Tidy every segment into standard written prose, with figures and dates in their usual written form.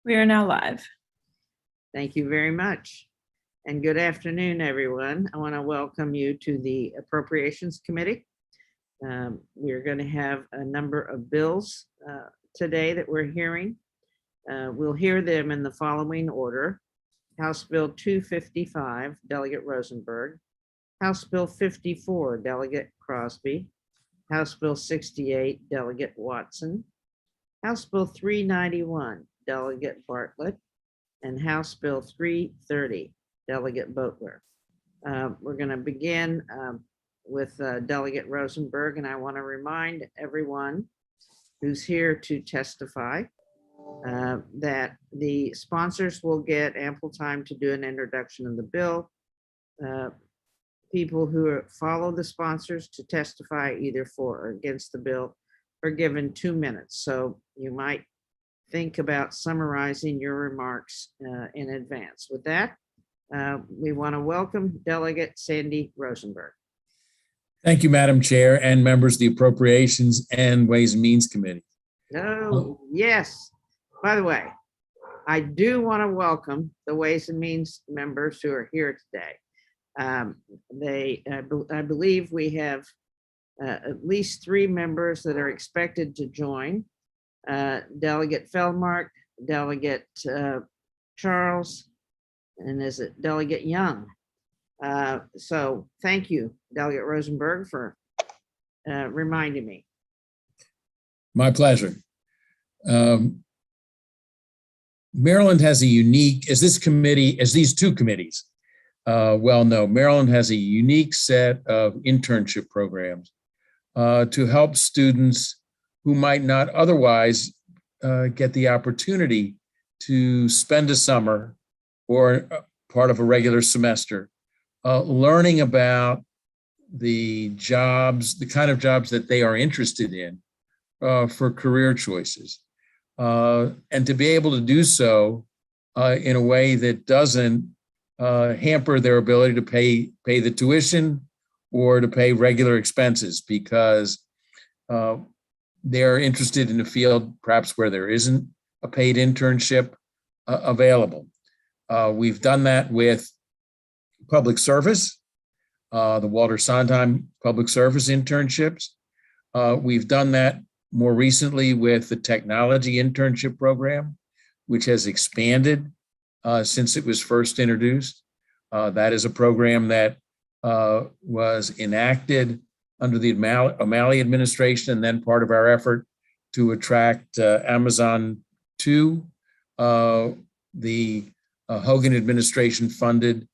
We are now live. Thank you very much. And good afternoon, everyone. I want to welcome you to the Appropriations Committee. We're going to have a number of bills today that we're hearing. We'll hear them in the following order. House Bill 255, Delegate Rosenberg. House Bill 54, Delegate Crosby. House Bill 68, Delegate Watson. House Bill 391, Delegate Bartlett, and House Bill 330, Delegate Boatler. We're going to begin with Delegate Rosenberg, and I want to remind everyone who's here to testify that the sponsors will get ample time to do an introduction of the bill. People who follow the sponsors to testify either for or against the bill are given 2 minutes. So you might think about summarizing your remarks in advance. With that, we want to welcome Delegate Sandy Rosenberg. Thank you, Madam Chair, and members of the Appropriations and Ways and Means Committee. Oh, yes. By the way, I do want to welcome the Ways and Means members who are here today. I believe we have at least 3 members that are expected to join. Delegate Feldmark, Delegate Charles, and is it Delegate Young? So thank you, Delegate Rosenberg, for reminding me. My pleasure. Maryland has a unique, as these two committees well know, Maryland has a unique set of internship programs to help students who might not otherwise get the opportunity to spend a summer or part of a regular semester learning about the jobs, the kind of jobs that they are interested in for career choices. And to be able to do so in a way that doesn't hamper their ability to pay the tuition or to pay regular expenses, because they're interested in a field perhaps where there isn't a paid internship available. We've done that with public service, the Walter Sondheim public service internships. We've done that more recently with the technology internship program, which has expanded since it was first introduced. That is a program that was enacted under the O'Malley administration, and then part of our effort to attract Amazon to the Hogan administration funded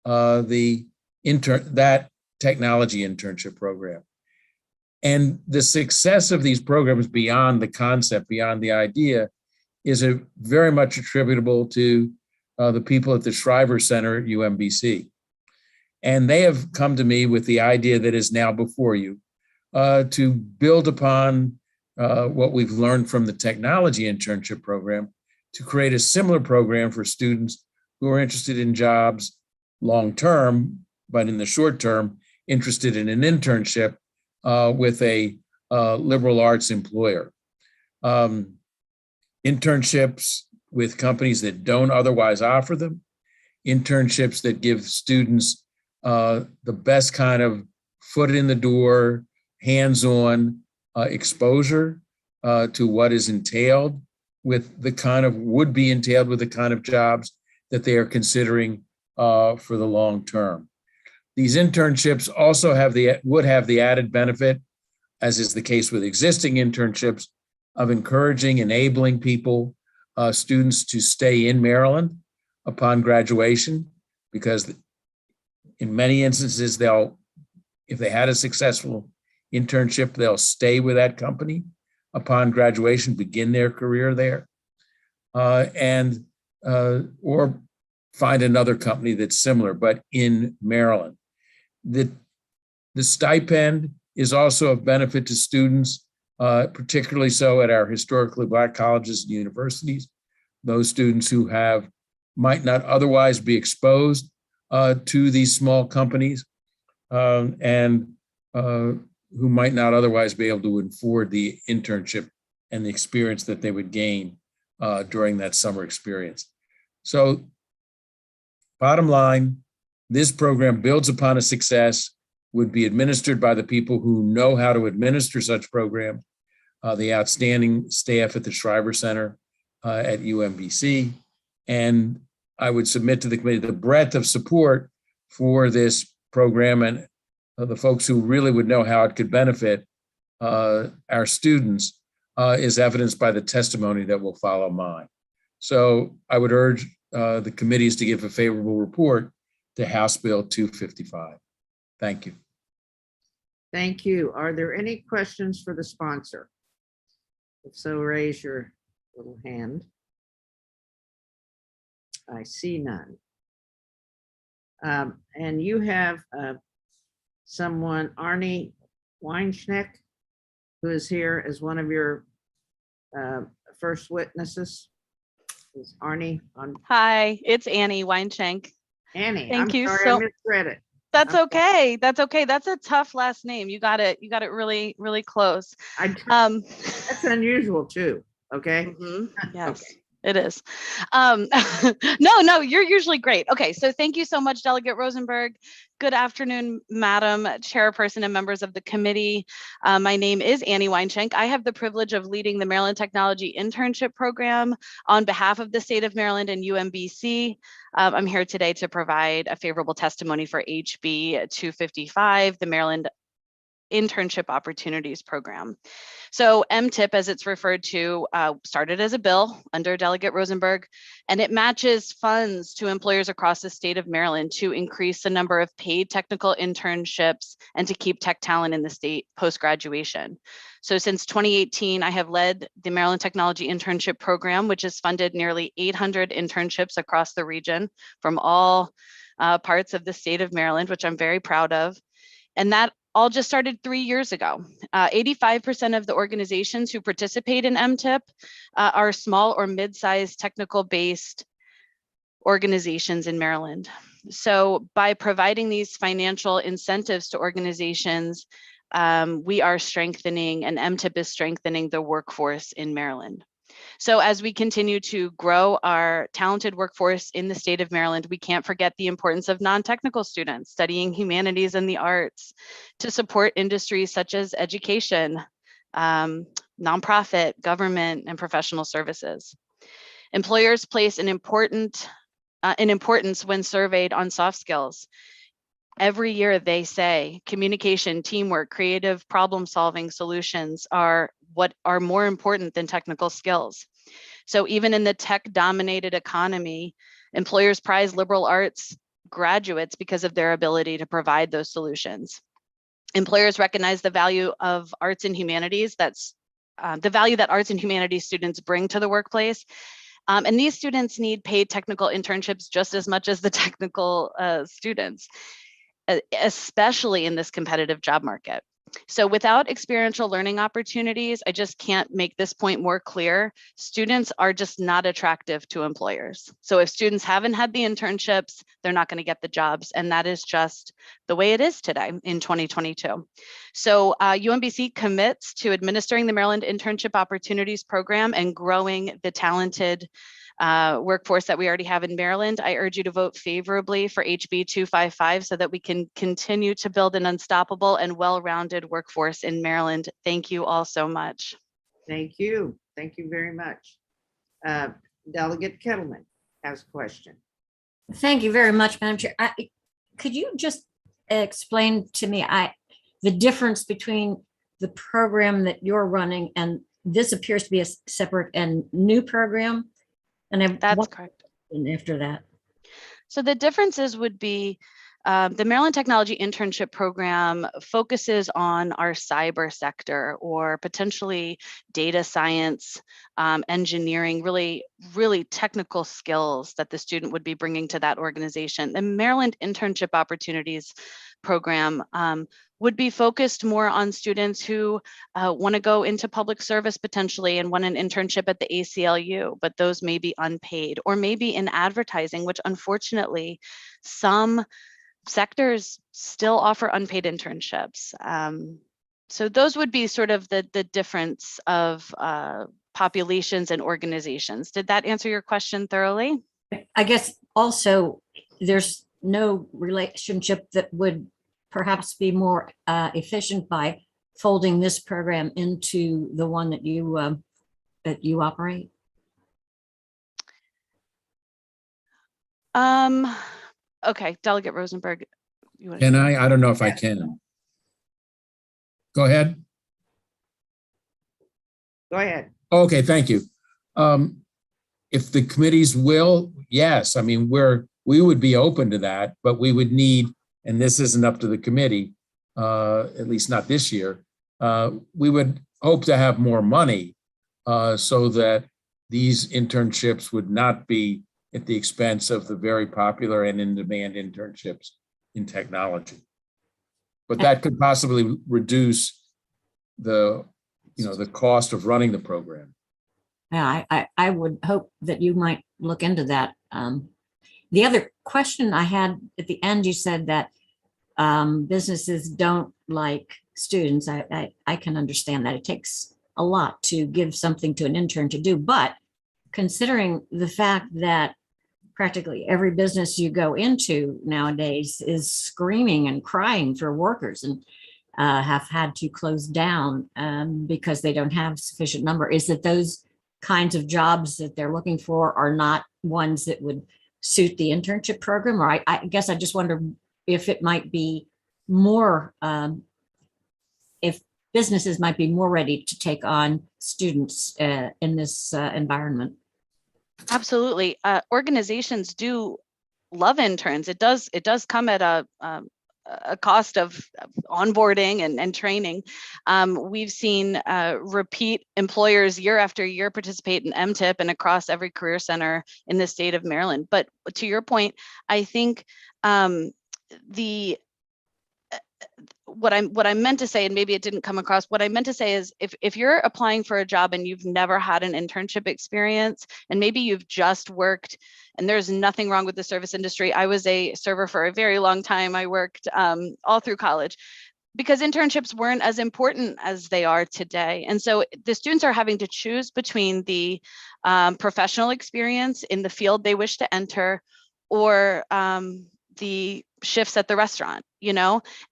that technology internship program. And the success of these programs beyond the concept, beyond the idea, is very much attributable to the people at the Shriver Center at UMBC. And they have come to me with the idea that is now before you to build upon what we've learned from the technology internship program to create a similar program for students who are interested in jobs long-term, but in the short term, interested in an internship with a liberal arts employer. Internships with companies that don't otherwise offer them, internships that give students the best kind of foot in the door, hands-on exposure to what is entailed with the kind of would-be entailed with the kind of jobs that they are considering for the long term. These internships also would have the added benefit, as is the case with existing internships, of encouraging, enabling people, students to stay in Maryland upon graduation, because in many instances, if they had a successful internship, they'll stay with that company upon graduation, begin their career there, or find another company that's similar, but in Maryland. The stipend is also of benefit to students, particularly so at our historically Black colleges and universities, those students who might not otherwise be exposed to these small companies and who might not otherwise be able to afford the internship and the experience that they would gain during that summer experience. So bottom line, this program builds upon a success, would be administered by the people who know how to administer such programs, the outstanding staff at the Shriver Center at UMBC. And I would submit to the committee the breadth of support for this program and the folks who really would know how it could benefit our students is evidenced by the testimony that will follow mine. So I would urge the committees to give a favorable report to House Bill 255. Thank you. Thank you. Are there any questions for the sponsor? If so, raise your little hand. I see none. And you have someone, Arnie Weinschneck, who is here as one of your first witnesses. Is Arnie on? Hi, it's Annie Weinschenk. Annie, Thank I'm you sorry, so- I misread it. That's Okay. okay. That's okay. That's a tough last name. You got it. You got it really, really close. That's unusual too, okay? Yes. Okay. It is. No, you're usually great. Okay, so thank you so much, Delegate Rosenberg. Good afternoon, Madam Chairperson and members of the committee. My name is Annie Weinschenk. I have the privilege of leading the Maryland Technology Internship Program on behalf of the state of Maryland and UMBC. I'm here today to provide a favorable testimony for HB 255, the Maryland Internship Opportunities Program. So MTIP, as it's referred to, started as a bill under Delegate Rosenberg, and it matches funds to employers across the state of Maryland to increase the number of paid technical internships and to keep tech talent in the state post-graduation. So since 2018, I have led the Maryland Technology Internship Program, which has funded nearly 800 internships across the region from all parts of the state of Maryland, which I'm very proud of. And that all just started 3 years ago. 85% of the organizations who participate in MTIP are small or mid-sized technical-based organizations in Maryland. So by providing these financial incentives to organizations, we are strengthening, and MTIP is strengthening the workforce in Maryland. So as we continue to grow our talented workforce in the state of Maryland, we can't forget the importance of non-technical students studying humanities and the arts to support industries such as education, nonprofit, government, and professional services. Employers place an importance when surveyed on soft skills. Every year they say communication, teamwork, creative problem-solving solutions are what are more important than technical skills. So even in the tech-dominated economy, employers prize liberal arts graduates because of their ability to provide those solutions. Employers recognize the value of arts and humanities, that's the value that arts and humanities students bring to the workplace. And these students need paid technical internships just as much as the technical students, especially in this competitive job market. So without experiential learning opportunities, I just can't make this point more clear. Students are just not attractive to employers. So if students haven't had the internships, they're not going to get the jobs. And that is just the way it is today in 2022. So UMBC commits to administering the Maryland Internship Opportunities Program and growing the talented workforce that we already have in Maryland. I urge you to vote favorably for HB 255 so that we can continue to build an unstoppable and well-rounded workforce in Maryland. Thank you all so much. Thank you. Thank you very much. Delegate Kettleman has a question. Thank you very much, Madam Chair. Could you just explain to me the difference between the program that you're running and this appears to be a separate and new program? And That's correct. And after that. So the differences would be the Maryland Technology Internship Program focuses on our cyber sector or potentially data science, engineering, really technical skills that the student would be bringing to that organization. The Maryland Internship Opportunities Program would be focused more on students who want to go into public service potentially and want an internship at the ACLU, but those may be unpaid, or maybe in advertising, which unfortunately some sectors still offer unpaid internships. So those would be sort of the difference of populations and organizations. Did that answer your question thoroughly? I guess also there's no relationship that would perhaps be more efficient by folding this program into the one that you operate. Okay, Delegate Rosenberg. Can I don't know if I can. Go ahead. Go ahead. Okay, thank you. If the committees will, yes, I mean, we would be open to that, but we would need, and this isn't up to the committee, at least not this year, we would hope to have more money so that these internships would not be at the expense of the very popular and in-demand internships in technology. But that could possibly reduce the cost of running the program. Yeah, I would hope that you might look into that. The other question I had at the end, you said that businesses don't like students. I can understand that. It takes a lot to give something to an intern to do, but considering the fact that practically every business you go into nowadays is screaming and crying for workers and have had to close down because they don't have sufficient number, is that those kinds of jobs that they're looking for are not ones that would suit the internship program? Or I guess I just wonder if it might be more, if businesses might be more ready to take on students in this environment. Absolutely. Organizations do love interns. It does come at a cost of onboarding and training. We've seen repeat employers year after year participate in MTIP and across every career center in the state of Maryland. But to your point, I think what I meant to say, and maybe it didn't come across, what I meant to say is if you're applying for a job and you've never had an internship experience, and maybe you've just worked, and there's nothing wrong with the service industry. I was a server for a very long time. I worked all through college because internships weren't as important as they are today. And so the students are having to choose between the professional experience in the field they wish to enter or the shifts at the restaurant,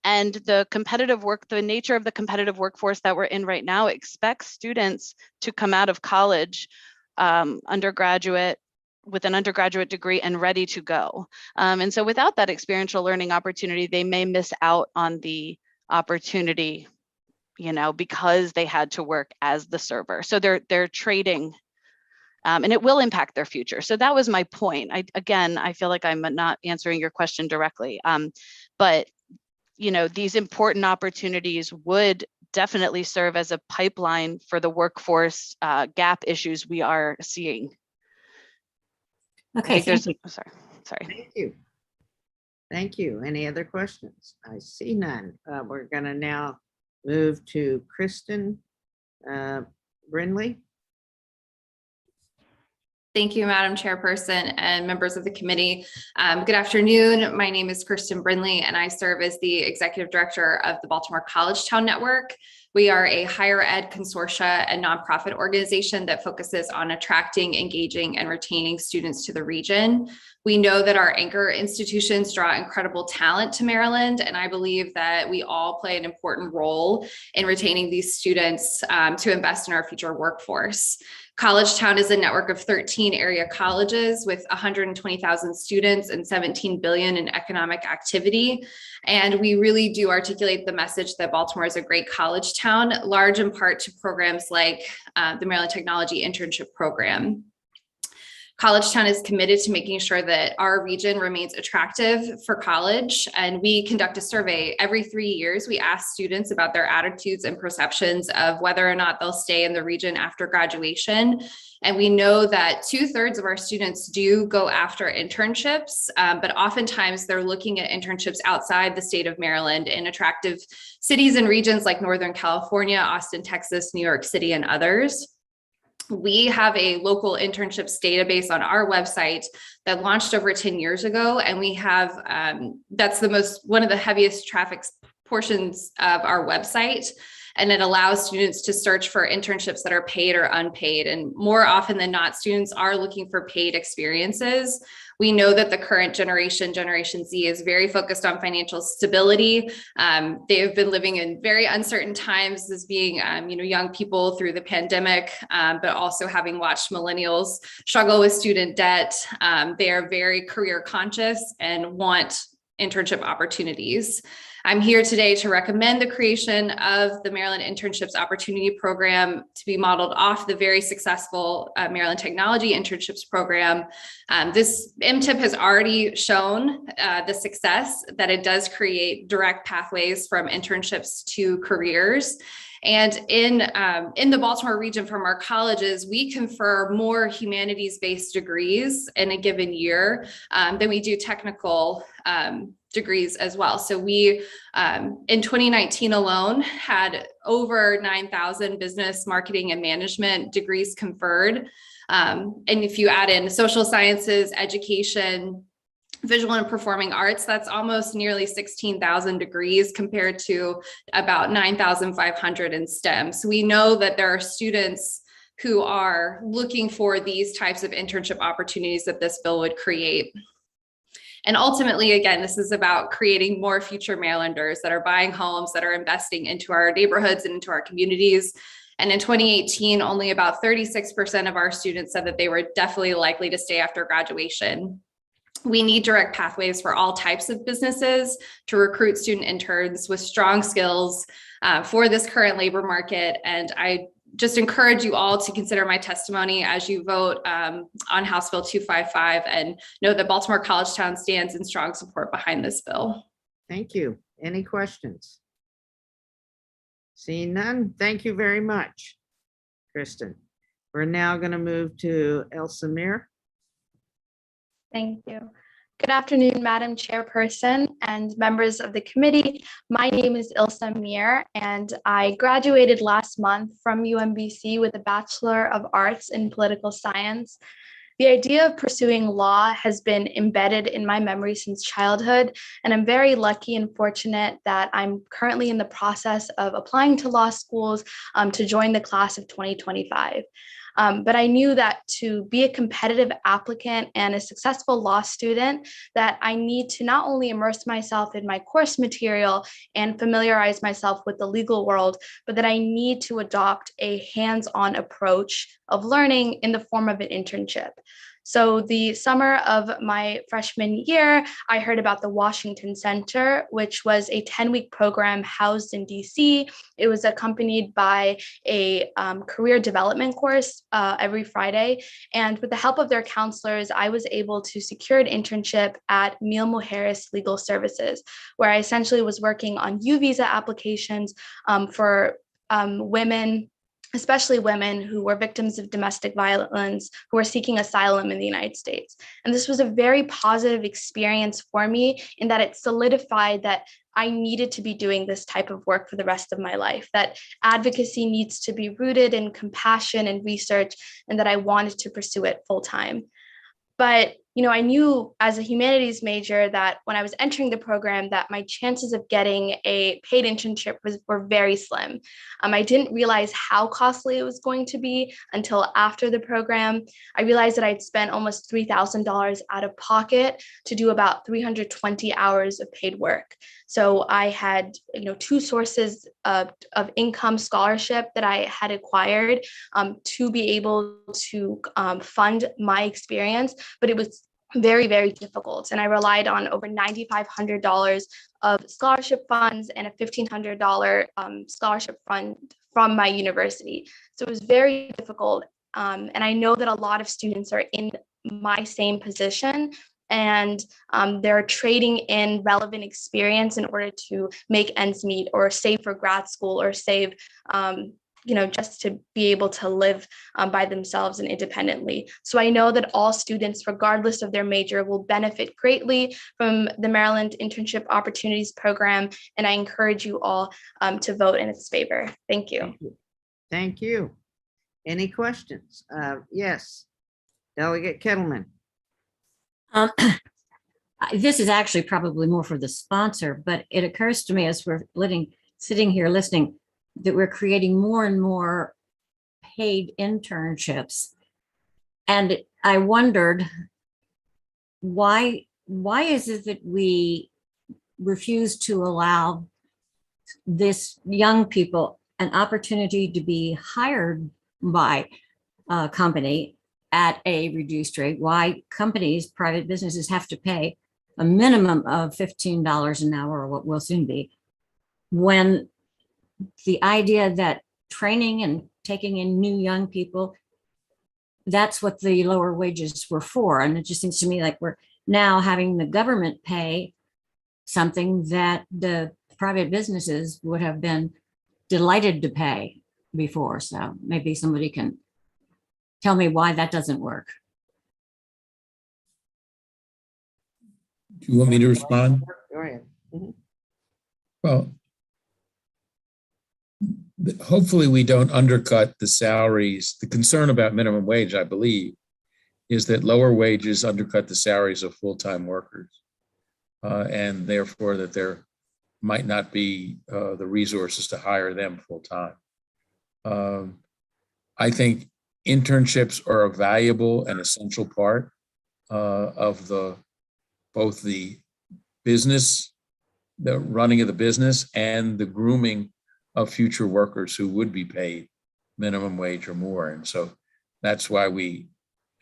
and the nature of the competitive workforce that we're in right now expects students to come out of college undergraduate with an undergraduate degree and ready to go. And so without that experiential learning opportunity, they may miss out on the opportunity, because they had to work as the server. So they're trading. And it will impact their future. So that was my point. I feel like I'm not answering your question directly, but these important opportunities would definitely serve as a pipeline for the workforce gap issues we are seeing. Okay, thank you. Sorry. Thank you. Thank you. Any other questions? I see none. We're going to now move to Kristen Brindley. Thank you, Madam Chairperson and members of the committee. Good afternoon. My name is Kristen Brindley, and I serve as the Executive Director of the Baltimore College Town Network. We are a higher ed consortia and nonprofit organization that focuses on attracting, engaging, and retaining students to the region. We know that our anchor institutions draw incredible talent to Maryland, and I believe that we all play an important role in retaining these students to invest in our future workforce. College Town is a network of 13 area colleges with 120,000 students and 17 billion in economic activity. And we really do articulate the message that Baltimore is a great college town, large in part to programs like the Maryland Technology Internship Program. College Town is committed to making sure that our region remains attractive for college, and we conduct a survey every 3 years. We ask students about their attitudes and perceptions of whether or not they'll stay in the region after graduation. And we know that 2/3 of our students do go after internships, but oftentimes they're looking at internships outside the state of Maryland in attractive cities and regions like Northern California, Austin, Texas, New York City, and others. We have a local internships database on our website that launched over 10 years ago. And we have, that's one of the heaviest traffic portions of our website. and it allows students to search for internships that are paid or unpaid. And more often than not, students are looking for paid experiences. We know that the current generation, Generation Z, is very focused on financial stability. They have been living in very uncertain times as being, young people through the pandemic, but also having watched millennials struggle with student debt. They are very career conscious and want internship opportunities. I'm here today to recommend the creation of the Maryland Internships Opportunity Program to be modeled off the very successful Maryland Technology Internships Program. This MTIP has already shown the success that it does create direct pathways from internships to careers. And in the Baltimore region from our colleges, we confer more humanities-based degrees in a given year than we do technical degrees as well. So we, in 2019 alone, had over 9,000 business, marketing, and management degrees conferred. And if you add in social sciences, education, visual and performing arts, that's almost nearly 16,000 degrees compared to about 9,500 in STEM. So we know that there are students who are looking for these types of internship opportunities that this bill would create. And ultimately, again, this is about creating more future Marylanders that are buying homes, that are investing into our neighborhoods and into our communities. And in 2018, only about 36% of our students said that they were definitely likely to stay after graduation. We need direct pathways for all types of businesses to recruit student interns with strong skills for this current labor market. And I just encourage you all to consider my testimony as you vote on House Bill 255, and know that Baltimore College Town stands in strong support behind this bill. Thank you. Any questions? Seeing none, thank you very much, Kristen. We're now going to move to Elsa Mir. Thank you. Good afternoon, Madam Chairperson and members of the committee. My name is Ilsa Mir, and I graduated last month from UMBC with a Bachelor of Arts in Political Science. The idea of pursuing law has been embedded in my memory since childhood, and I'm very lucky and fortunate that I'm currently in the process of applying to law schools to join the class of 2025. But I knew that to be a competitive applicant and a successful law student, that I need to not only immerse myself in my course material and familiarize myself with the legal world, but that I need to adopt a hands-on approach of learning in the form of an internship. So the summer of my freshman year, I heard about the Washington Center, which was a 10-week program housed in DC. It was accompanied by a career development course every Friday. And with the help of their counselors, I was able to secure an internship at Neil Mujeres Legal Services, where I essentially was working on U visa applications for women, especially women who were victims of domestic violence, who were seeking asylum in the United States. And this was a very positive experience for me in that it solidified that I needed to be doing this type of work for the rest of my life, that advocacy needs to be rooted in compassion and research, and that I wanted to pursue it full time. But I knew as a humanities major that when I was entering the program that my chances of getting a paid internship were very slim. I didn't realize how costly it was going to be until after the program. I realized that I'd spent almost $3,000 out of pocket to do about 320 hours of paid work. So I had two sources of income scholarship that I had acquired to be able to fund my experience, but it was very, very difficult. And I relied on over $9,500 of scholarship funds and a $1,500 scholarship fund from my university. So it was very difficult. And I know that a lot of students are in my same position, and they're trading in relevant experience in order to make ends meet or save for grad school or save just to be able to live by themselves and independently. So I know that all students, regardless of their major, will benefit greatly from the Maryland Internship Opportunities Program, and I encourage you all to vote in its favor. Thank you. Thank you. Any questions? Yes, Delegate Kettleman. This is actually probably more for the sponsor, but it occurs to me as we're sitting here listening, that we're creating more and more paid internships. And I wondered, why is it that we refuse to allow this young people an opportunity to be hired by a company at a reduced rate? Why companies, private businesses, have to pay a minimum of $15 an hour, or what will soon be, when the idea that training and taking in new young people, that's what the lower wages were for. And it just seems to me like we're now having the government pay something that the private businesses would have been delighted to pay before. So maybe somebody can tell me why that doesn't work. Do you want me to respond? Go ahead. Mhm. Well, hopefully we don't undercut the salaries. The concern about minimum wage, I believe, is that lower wages undercut the salaries of full-time workers. And therefore that there might not be the resources to hire them full-time. I think internships are a valuable and essential part of both the business, the running of the business, and the grooming of future workers who would be paid minimum wage or more. And so that's why we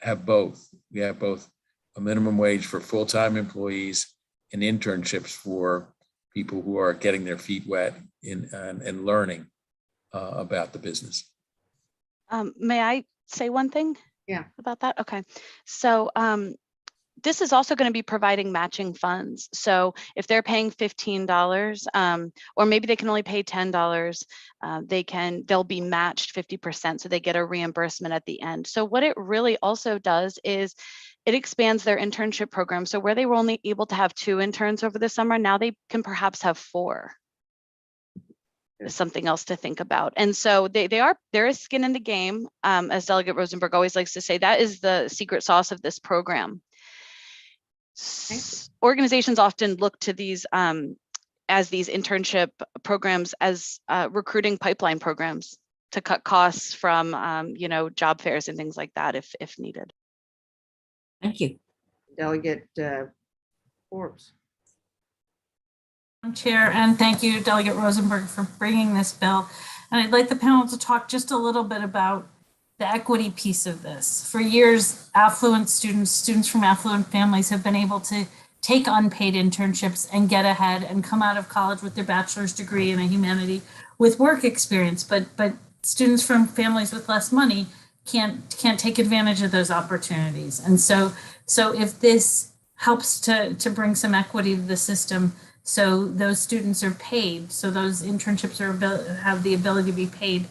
have both. We have both a minimum wage for full-time employees and internships for people who are getting their feet wet and learning about the business. May I say one thing? Yeah. About that? Okay. So this is also going to be providing matching funds. So if they're paying $15, or maybe they can only pay $10, they'll be matched 50%. So they get a reimbursement at the end. So what it really also does is it expands their internship program. So where they were only able to have 2 interns over the summer, now they can perhaps have 4. Is something else to think about. And so there is skin in the game. As Delegate Rosenberg always likes to say, that is the secret sauce of this program. Organizations often look to these as these internship programs as recruiting pipeline programs to cut costs from job fairs and things like that if needed. Thank you. Delegate Forbes. Chair, and thank you, Delegate Rosenberg, for bringing this bill. And I'd like the panel to talk just a little bit about the equity piece of this. For years, affluent students from affluent families have been able to take unpaid internships and get ahead and come out of college with their bachelor's degree in a humanity with work experience. But students from families with less money can't take advantage of those opportunities. And so if this helps to bring some equity to the system, so those students are paid, so those internships have the ability to be paid,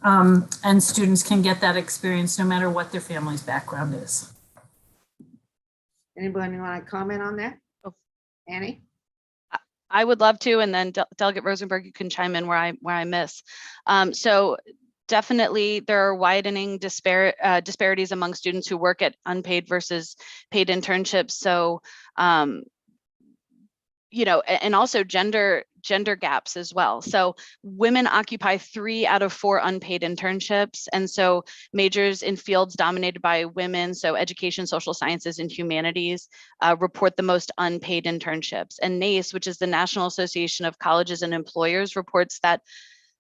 and students can get that experience no matter what their family's background is. Anybody want to comment on that? Oh. Annie? I would love to, and then Delegate Rosenberg, you can chime in where I miss. So definitely there are widening disparities among students who work at unpaid versus paid internships. So and also gender gaps as well. So women occupy 3 out of 4 unpaid internships. And so majors in fields dominated by women, so education, social sciences, and humanities, report the most unpaid internships. And NACE, which is the National Association of Colleges and Employers, reports that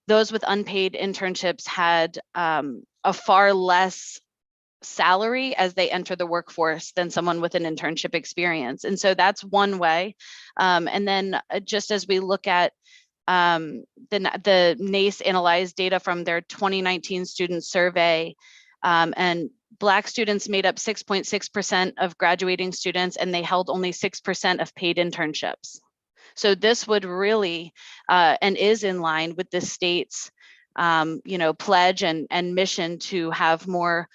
those with unpaid internships had a far less salary as they enter the workforce than someone with an internship experience. And so that's one way. And then just as we look at the NACE analyzed data from their 2019 student survey, and Black students made up 6.6% of graduating students, and they held only 6% of paid internships. So this would really, and is in line with the state's pledge and mission to have more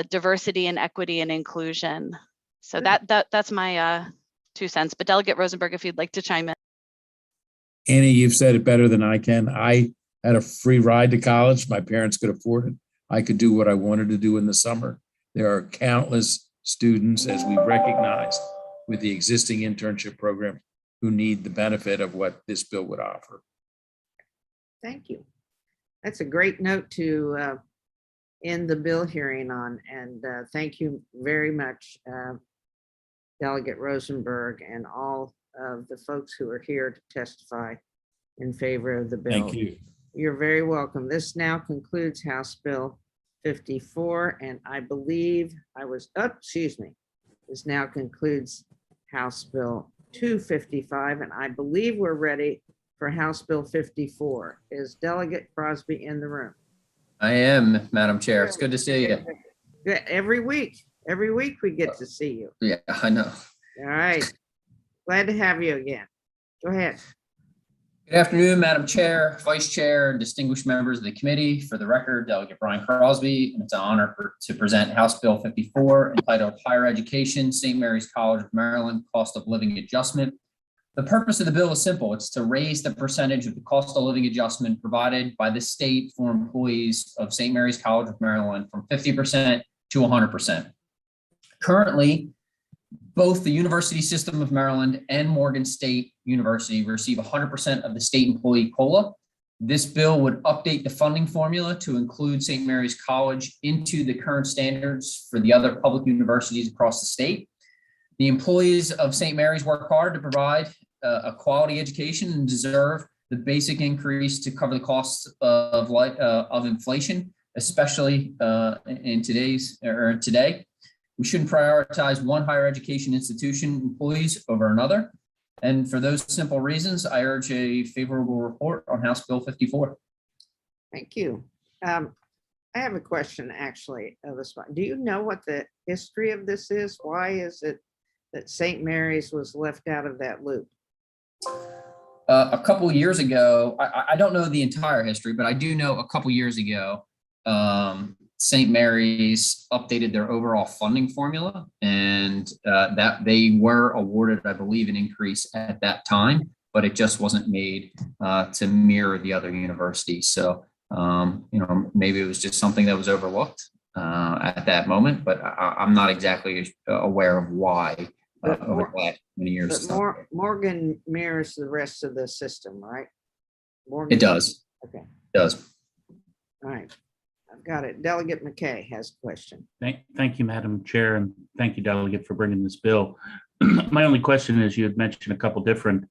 diversity and equity and inclusion. So that's my 2 cents. But Delegate Rosenberg, if you'd like to chime in. Annie, you've said it better than I can. I had a free ride to college. My parents could afford it. I could do what I wanted to do in the summer. There are countless students, as we recognized with the existing internship program, who need the benefit of what this bill would offer. Thank you. That's a great note to end the bill hearing on. And thank you very much, Delegate Rosenberg, and all of the folks who are here to testify in favor of the bill. Thank you. You're very welcome. This now concludes House Bill 54, and I believe this now concludes House Bill 255, and I believe we're ready for House Bill 54. Is Delegate Crosby in the room? I am, Madam Chair. It's good to see you. Yeah, every week we get to see you. Yeah, I know. All right. Glad to have you again. Go ahead. Good afternoon, Madam Chair, Vice Chair, and distinguished members of the committee. For the record, Delegate Brian Crosby, and it's an honor to present House Bill 54 entitled Higher Education, St. Mary's College of Maryland Cost of Living Adjustment. The purpose of the bill is simple. It's to raise the percentage of the cost of living adjustment provided by the state for employees of St. Mary's College of Maryland from 50% to 100%. Currently, both the University System of Maryland and Morgan State University receive 100% of the state employee COLA. This bill would update the funding formula to include St. Mary's College into the current standards for the other public universities across the state. The employees of St. Mary's work hard to provide a quality education and deserve the basic increase to cover the costs of inflation, especially in today. We shouldn't prioritize one higher education institution employees over another. And for those simple reasons, I urge a favorable report on House Bill 54. Thank you. I have a question, actually. Do you know what the history of this is? Why is it that St. Mary's was left out of that loop? A couple of years ago, I don't know the entire history, but I do know a couple years ago, St. Mary's updated their overall funding formula, and that they were awarded, I believe, an increase at that time, but it just wasn't made to mirror the other universities. So, maybe it was just something that was overlooked at that moment, but I'm not exactly aware of why over the last many years. But Morgan mirrors the rest of the system, right? Morgan. It does. Okay. It does. All right. I've got it. Delegate McKay has a question. Thank you, Madam Chair, and thank you, Delegate, for bringing this bill. My only question is, you had mentioned a couple different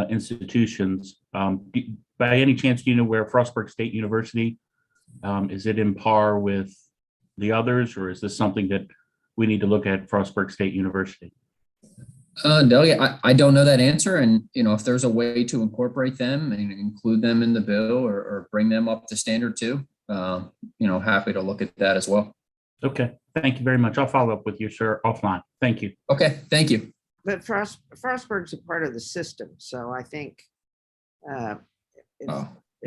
institutions. By any chance, do you know where Frostburg State University, is it in par with the others, or is this something that we need to look at Frostburg State University? Delegate, I don't know that answer. And, if there's a way to incorporate them and include them in the bill or bring them up to standard too, happy to look at that as well. Okay, thank you very much. I'll follow up with you, sir, offline. Thank you. Okay, thank you. But Frostburg's a part of the system, so I think I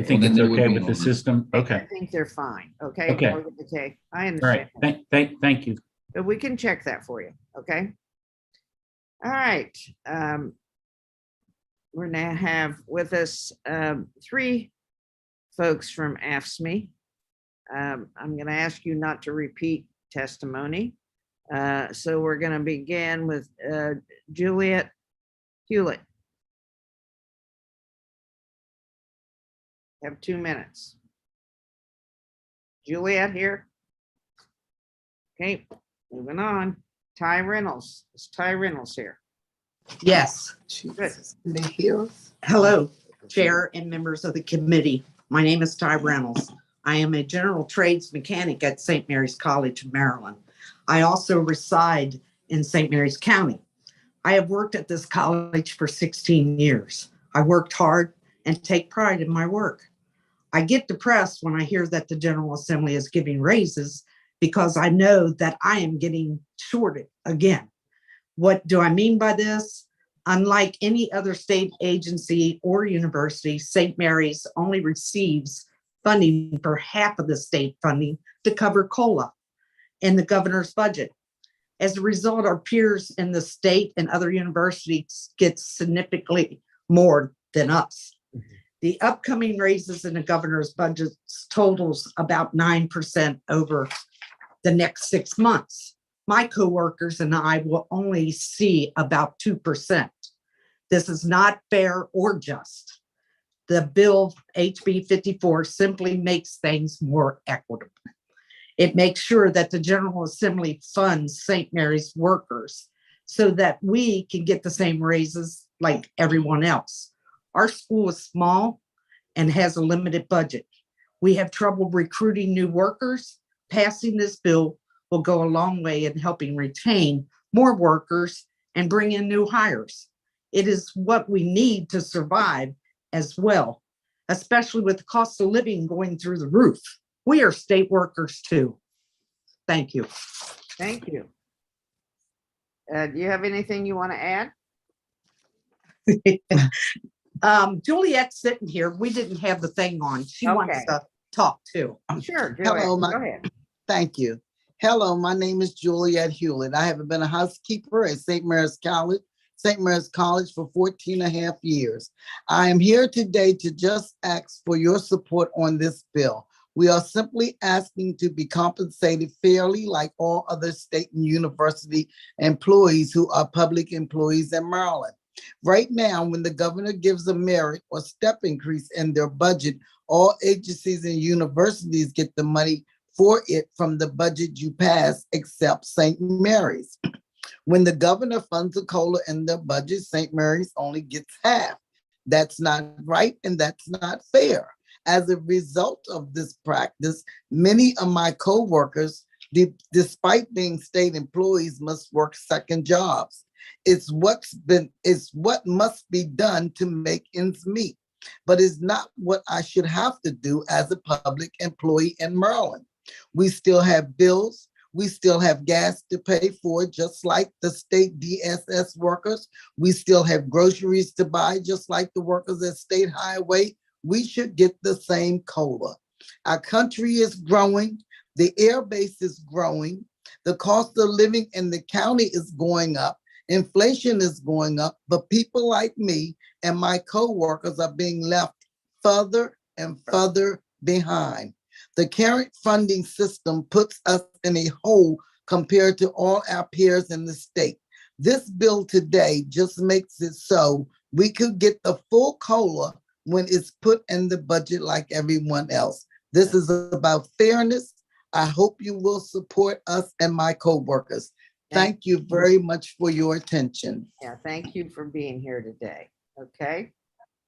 think it's okay with the system. Okay. I think they're fine. Okay. Okay. Okay. I All understand. right. Thank you. But we can check that for you. Okay. All right. We're now have with us three folks from AFSCME. I'm going to ask you not to repeat testimony. So we're going to begin with Juliet Hewlett. Have 2 minutes. Juliet here. Okay, moving on. Ty Reynolds. Is Ty Reynolds here? Yes. Good. Hello, Chair and members of the committee. My name is Ty Reynolds. I am a general trades mechanic at St. Mary's College of Maryland. I also reside in St. Mary's County. I have worked at this college for 16 years. I worked hard and take pride in my work. I get depressed when I hear that the General Assembly is giving raises because I know that I am getting shorted again. What do I mean by this? Unlike any other state agency or university, St. Mary's only receives funding for half of the state funding to cover COLA in the governor's budget. As a result, our peers in the state and other universities get significantly more than us. The upcoming raises in the governor's budget totals about 9% over the next 6 months. My coworkers and I will only see about 2%. This is not fair or just. The bill HB 54 simply makes things more equitable. It makes sure that the General Assembly funds St. Mary's workers so that we can get the same raises like everyone else. Our school is small and has a limited budget. We have trouble recruiting new workers. Passing this bill will go a long way in helping retain more workers and bring in new hires. It is what we need to survive as well, especially with the cost of living going through the roof. We are state workers too. Thank you. Thank you. Do you have anything you want to add? Juliet's sitting here. We didn't have the thing on. She wants Okay. to talk too. Sure, go Hello, ahead. Go ahead. Thank you. Hello, my name is Juliet Hewlett. I have been a housekeeper at St. Mary's College for 14 and a half years. I am here today to just ask for your support on this bill. We are simply asking to be compensated fairly like all other state and university employees who are public employees in Maryland. Right now, when the governor gives a merit or step increase in their budget, all agencies and universities get the money for it from the budget you pass, except St. Mary's. When the governor funds a COLA in their budget, St. Mary's only gets half. That's not right and that's not fair. As a result of this practice, many of my co-workers, despite being state employees, must work second jobs. It's what must be done to make ends meet, but it's not what I should have to do as a public employee in Maryland. We still have bills. We still have gas to pay for, just like the state DSS workers. We still have groceries to buy, just like the workers at State Highway. We should get the same COLA. Our country is growing. The air base is growing. The cost of living in the county is going up. Inflation is going up, but people like me and my co-workers are being left further and further behind. The current funding system puts us in a hole compared to all our peers in the state. This bill today just makes it so we could get the full COLA when it's put in the budget like everyone else. This is about fairness. I hope you will support us and my co-workers. Thank you very much for your attention. Yeah, thank you for being here today. Okay,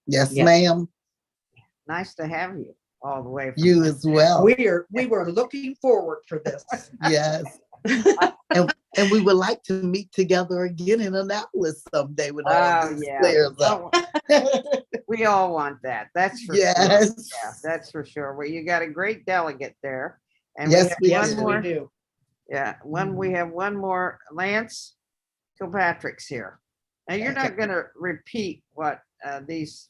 Yes, Yes. ma'am. nice to have you all the way. From You as well. We were looking forward for this. Yes. And we would like to meet together again in Annapolis someday when all Oh, this yeah. clears up. We all want that. That's for sure. Yes. Yeah, that's for sure. Well, you got a great delegate there. And Yes, we we have Yes, one we more. do. Yeah, we have one more. Lance Kilpatrick's here. Now, you're not going to repeat what these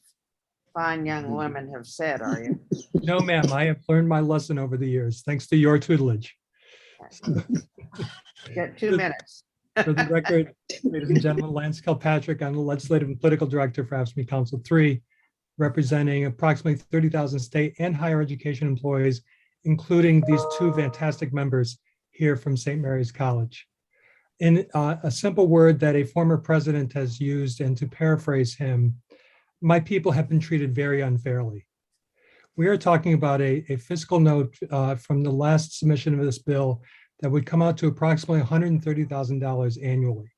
fine young women have said, are you? No, ma'am. I have learned my lesson over the years, thanks to your tutelage. You got 2 minutes. For the record, ladies and gentlemen, Lance Kilpatrick, I'm the Legislative and Political Director for AFSCME Council 3, representing approximately 30,000 state and higher education employees, including these 2 fantastic members here from St. Mary's College. In a simple word that a former president has used, and to paraphrase him, my people have been treated very unfairly. We are talking about a fiscal note from the last submission of this bill that would come out to approximately $130,000 annually.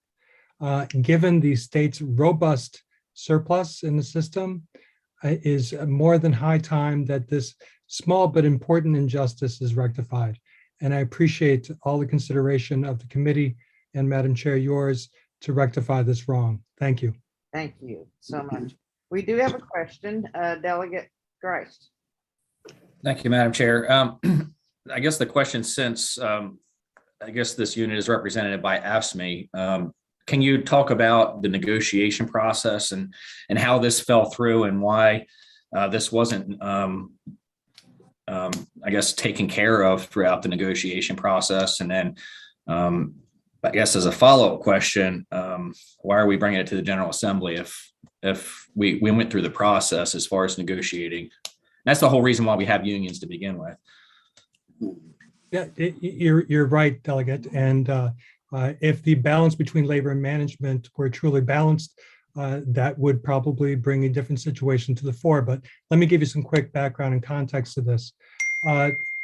Given the state's robust surplus in the system, it is more than high time that this small but important injustice is rectified. And I appreciate all the consideration of the committee and Madam Chair, yours, to rectify this wrong. Thank you. Thank you so much. We do have a question, Delegate Grice. Thank you, Madam Chair. I guess the question, since I guess this unit is represented by AFSCME, can you talk about the negotiation process and how this fell through and why this wasn't, I guess, taken care of throughout the negotiation process? And then I guess as a follow-up question, why are we bringing it to the General Assembly if we went through the process as far as negotiating? That's the whole reason why we have unions to begin with. Yeah, you're right, Delegate. And if the balance between labor and management were truly balanced, that would probably bring a different situation to the fore. But let me give you some quick background and context to this.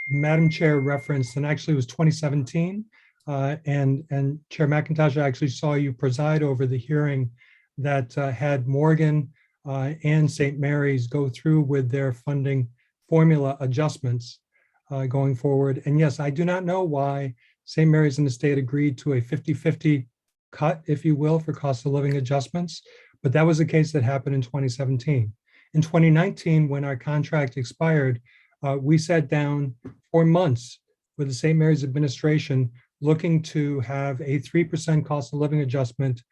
Madam Chair referenced, and actually it was 2017, and Chair McIntosh, I actually saw you preside over the hearing that had Morgan and St. Mary's go through with their funding formula adjustments going forward. And yes, I do not know why St. Mary's and the state agreed to a 50-50 cut, if you will, for cost of living adjustments, but that was a case that happened in 2017. In 2019, when our contract expired, we sat down for months with the St. Mary's administration looking to have a 3% cost of living adjustment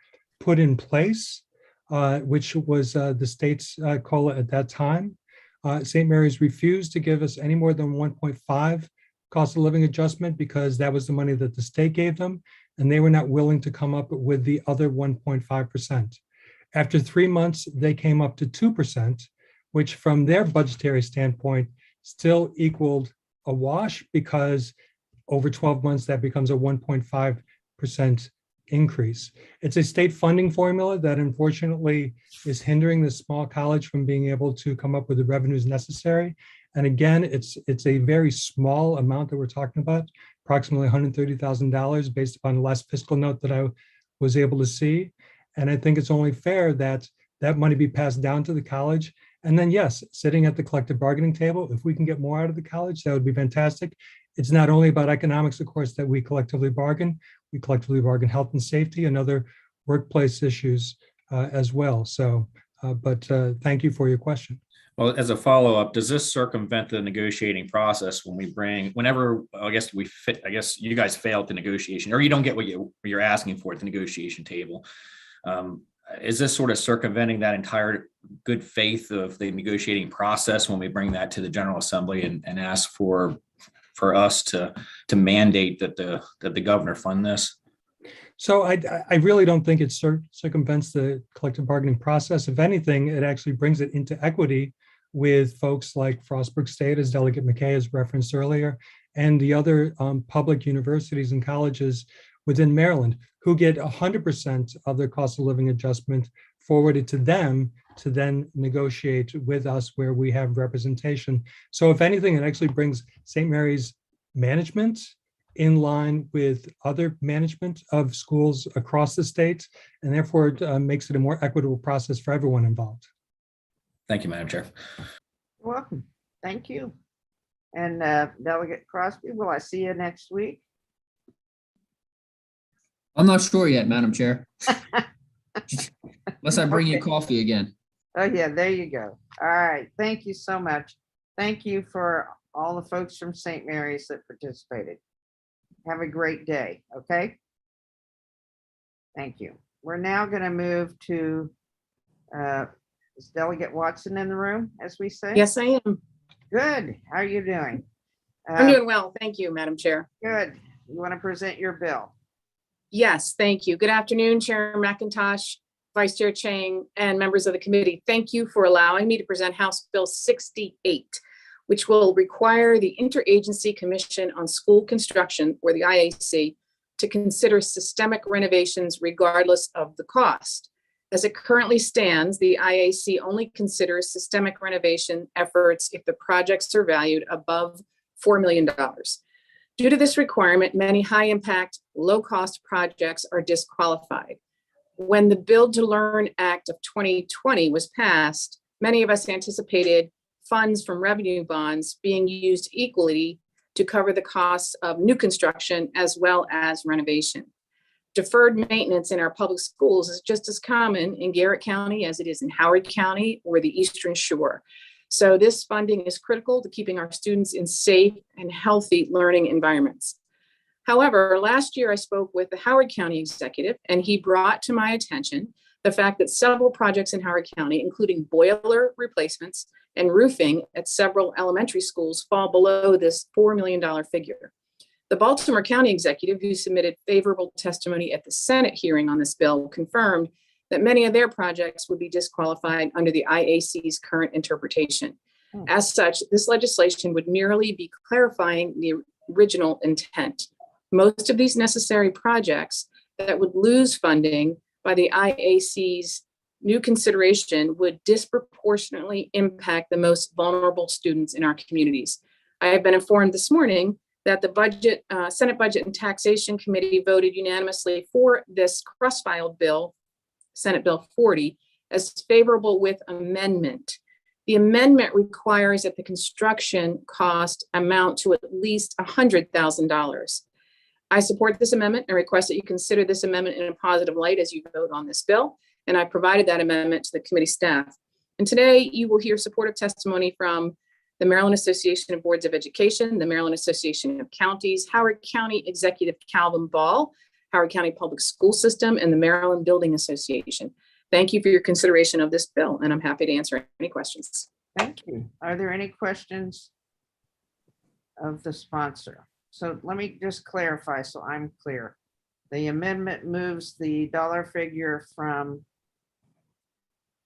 put in place, which was the state's COLA at that time. St. Mary's refused to give us any more than 1.5 cost of living adjustment because that was the money that the state gave them, and they were not willing to come up with the other 1.5%. After 3 months, they came up to 2%, which from their budgetary standpoint still equaled a wash, because over 12 months, that becomes a 1.5% increase. It's a state funding formula that unfortunately is hindering the small college from being able to come up with the revenues necessary. And again, it's a very small amount that we're talking about, approximately $130,000 based upon the last fiscal note that I was able to see. And I think it's only fair that that money be passed down to the college. And then, yes, sitting at the collective bargaining table, if we can get more out of the college, that would be fantastic. It's not only about economics, of course, that we collectively bargain. We collectively bargain health and safety and other workplace issues as well. So, but thank you for your question. Well, as a follow-up, does this circumvent the negotiating process when whenever I guess you guys fail at the negotiation, or you don't get what you're asking for at the negotiation table? Is this sort of circumventing that entire good faith of the negotiating process when we bring that to the General Assembly and ask for us to mandate that the governor fund this? So I really don't think it circumvents the collective bargaining process. If anything, it actually brings it into equity with folks like Frostburg State, as Delegate McKay has referenced earlier, and the other public universities and colleges within Maryland who get 100% of their cost of living adjustment forwarded to them to then negotiate with us where we have representation. So if anything, it actually brings St. Mary's management in line with other management of schools across the state, and therefore it makes it a more equitable process for everyone involved. Thank you, Madam Chair. You're welcome. Thank you. And Delegate Crosby, will I see you next week? I'm not sure yet, Madam Chair. Unless I bring you Okay. coffee again. Oh, yeah, there you go. All right. Thank you so much. Thank you for all the folks from St. Mary's that participated. Have a great day, okay? Thank you. We're now going to move to, is Delegate Watson in the room, as we say? Yes, I am. Good. How are you doing? I'm doing well. Thank you, Madam Chair. Good. You want to present your bill? Yes, thank you. Good afternoon, Chair McIntosh, Vice Chair Chang, and members of the committee. Thank you for allowing me to present House Bill 68, which will require the Interagency Commission on School Construction, or the IAC, to consider systemic renovations regardless of the cost. As it currently stands, the IAC only considers systemic renovation efforts if the projects are valued above $4 million. Due to this requirement, many high-impact, low-cost projects are disqualified. When the Build to Learn Act of 2020 was passed, many of us anticipated funds from revenue bonds being used equally to cover the costs of new construction as well as renovation. Deferred maintenance in our public schools is just as common in Garrett County as it is in Howard County or the Eastern Shore. So this funding is critical to keeping our students in safe and healthy learning environments. However, last year I spoke with the Howard County executive, and he brought to my attention the fact that several projects in Howard County, including boiler replacements and roofing at several elementary schools, fall below this $4 million figure. The Baltimore County executive, who submitted favorable testimony at the Senate hearing on this bill, confirmed that many of their projects would be disqualified under the IAC's current interpretation. As such, this legislation would merely be clarifying the original intent. Most of these necessary projects that would lose funding by the IAC's new consideration would disproportionately impact the most vulnerable students in our communities. I have been informed this morning that the Senate Budget and Taxation Committee voted unanimously for this cross-filed bill, Senate Bill 40, as favorable with amendment. The amendment requires that the construction cost amount to at least $100,000. I support this amendment and request that you consider this amendment in a positive light as you vote on this bill. And I provided that amendment to the committee staff. And today you will hear supportive testimony from the Maryland Association of Boards of Education, the Maryland Association of Counties, Howard County Executive Calvin Ball, Howard County Public School System, and the Maryland Building Association. Thank you for your consideration of this bill, and I'm happy to answer any questions. Thank you. Are there any questions of the sponsor? So let me just clarify so I'm clear. The amendment moves the dollar figure from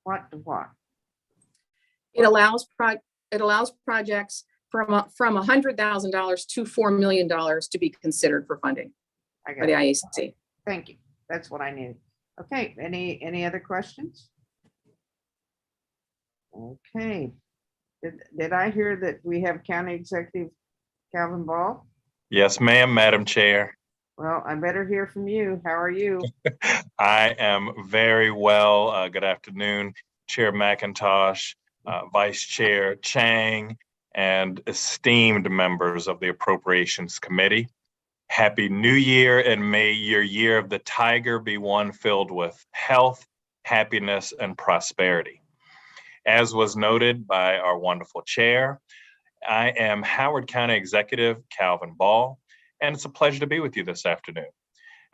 what to what? It allows projects from $100,000 to $4 million to be considered for funding I by got the it. IAC. Thank you. That's what I needed. Okay, any other questions? Okay. Did I hear that we have County Executive Calvin Ball? Yes, ma'am, Madam Chair. Well, I better hear from you. How are you? I am very well. Good afternoon, Chair McIntosh, Vice Chair Chang, and esteemed members of the Appropriations Committee. Happy New Year, and may your year of the tiger be one filled with health, happiness, and prosperity. As was noted by our wonderful chair, I am Howard County Executive Calvin Ball, and it's a pleasure to be with you this afternoon.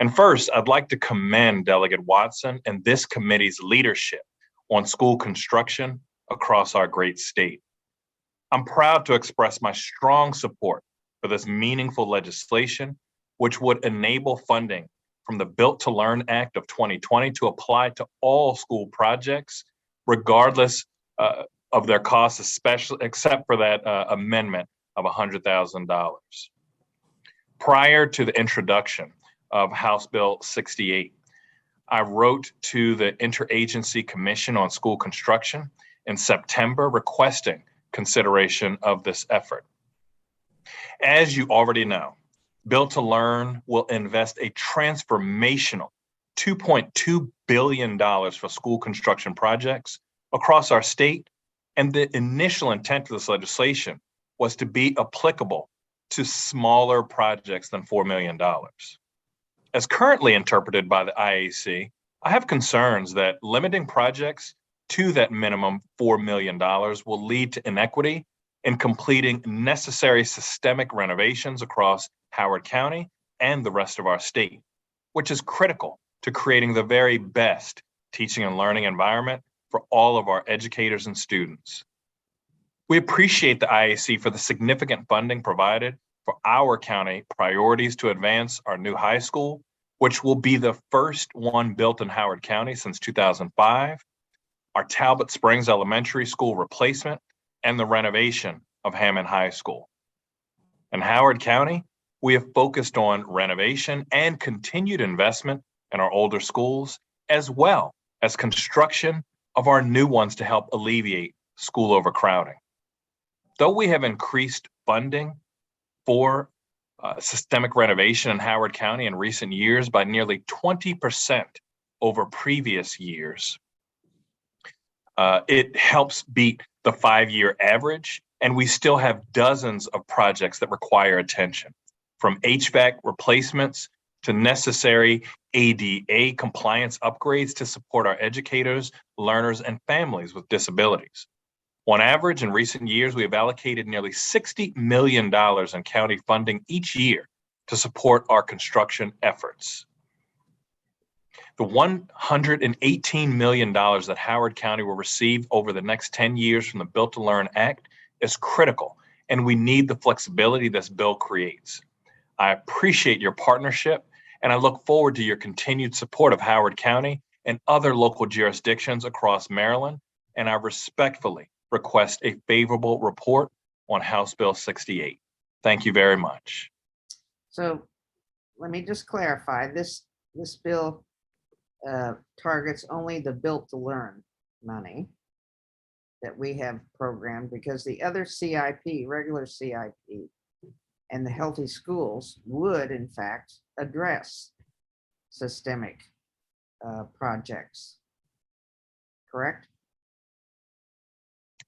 And first, I'd like to commend Delegate Watson and this committee's leadership on school construction across our great state. I'm proud to express my strong support for this meaningful legislation, which would enable funding from the Built to Learn Act of 2020 to apply to all school projects, regardless of their costs, especially except for that amendment of $100,000. Prior to the introduction of House Bill 68, I wrote to the Interagency Commission on School Construction in September requesting consideration of this effort. As you already know, Built to Learn will invest a transformational $2.2 billion for school construction projects across our state, and the initial intent of this legislation was to be applicable to smaller projects than $4 million. As currently interpreted by the IAC, I have concerns that limiting projects to that minimum $4 million will lead to inequity in completing necessary systemic renovations across Howard County and the rest of our state, which is critical to creating the very best teaching and learning environment for all of our educators and students. We appreciate the IAC for the significant funding provided for our county priorities to advance our new high school, which will be the first one built in Howard County since 2005, our Talbot Springs Elementary School replacement, and the renovation of Hammond High School. In Howard County, we have focused on renovation and continued investment in our older schools, as well as construction of our new ones to help alleviate school overcrowding. Though we have increased funding for systemic renovation in Howard County in recent years by nearly 20% over previous years, it helps beat the 5-year average, and we still have dozens of projects that require attention, from HVAC replacements to necessary ADA compliance upgrades to support our educators, learners, and families with disabilities. On average, in recent years, we have allocated nearly $60 million in county funding each year to support our construction efforts. The $118 million that Howard County will receive over the next 10 years from the Built to Learn Act is critical, and we need the flexibility this bill creates. I appreciate your partnership, and I look forward to your continued support of Howard County and other local jurisdictions across Maryland, and I respectfully request a favorable report on House Bill 68. Thank you very much. So let me just clarify, this bill targets only the Built to Learn money that we have programmed, because the other CIP, regular CIP, and the Healthy Schools would in fact address systemic projects. Correct?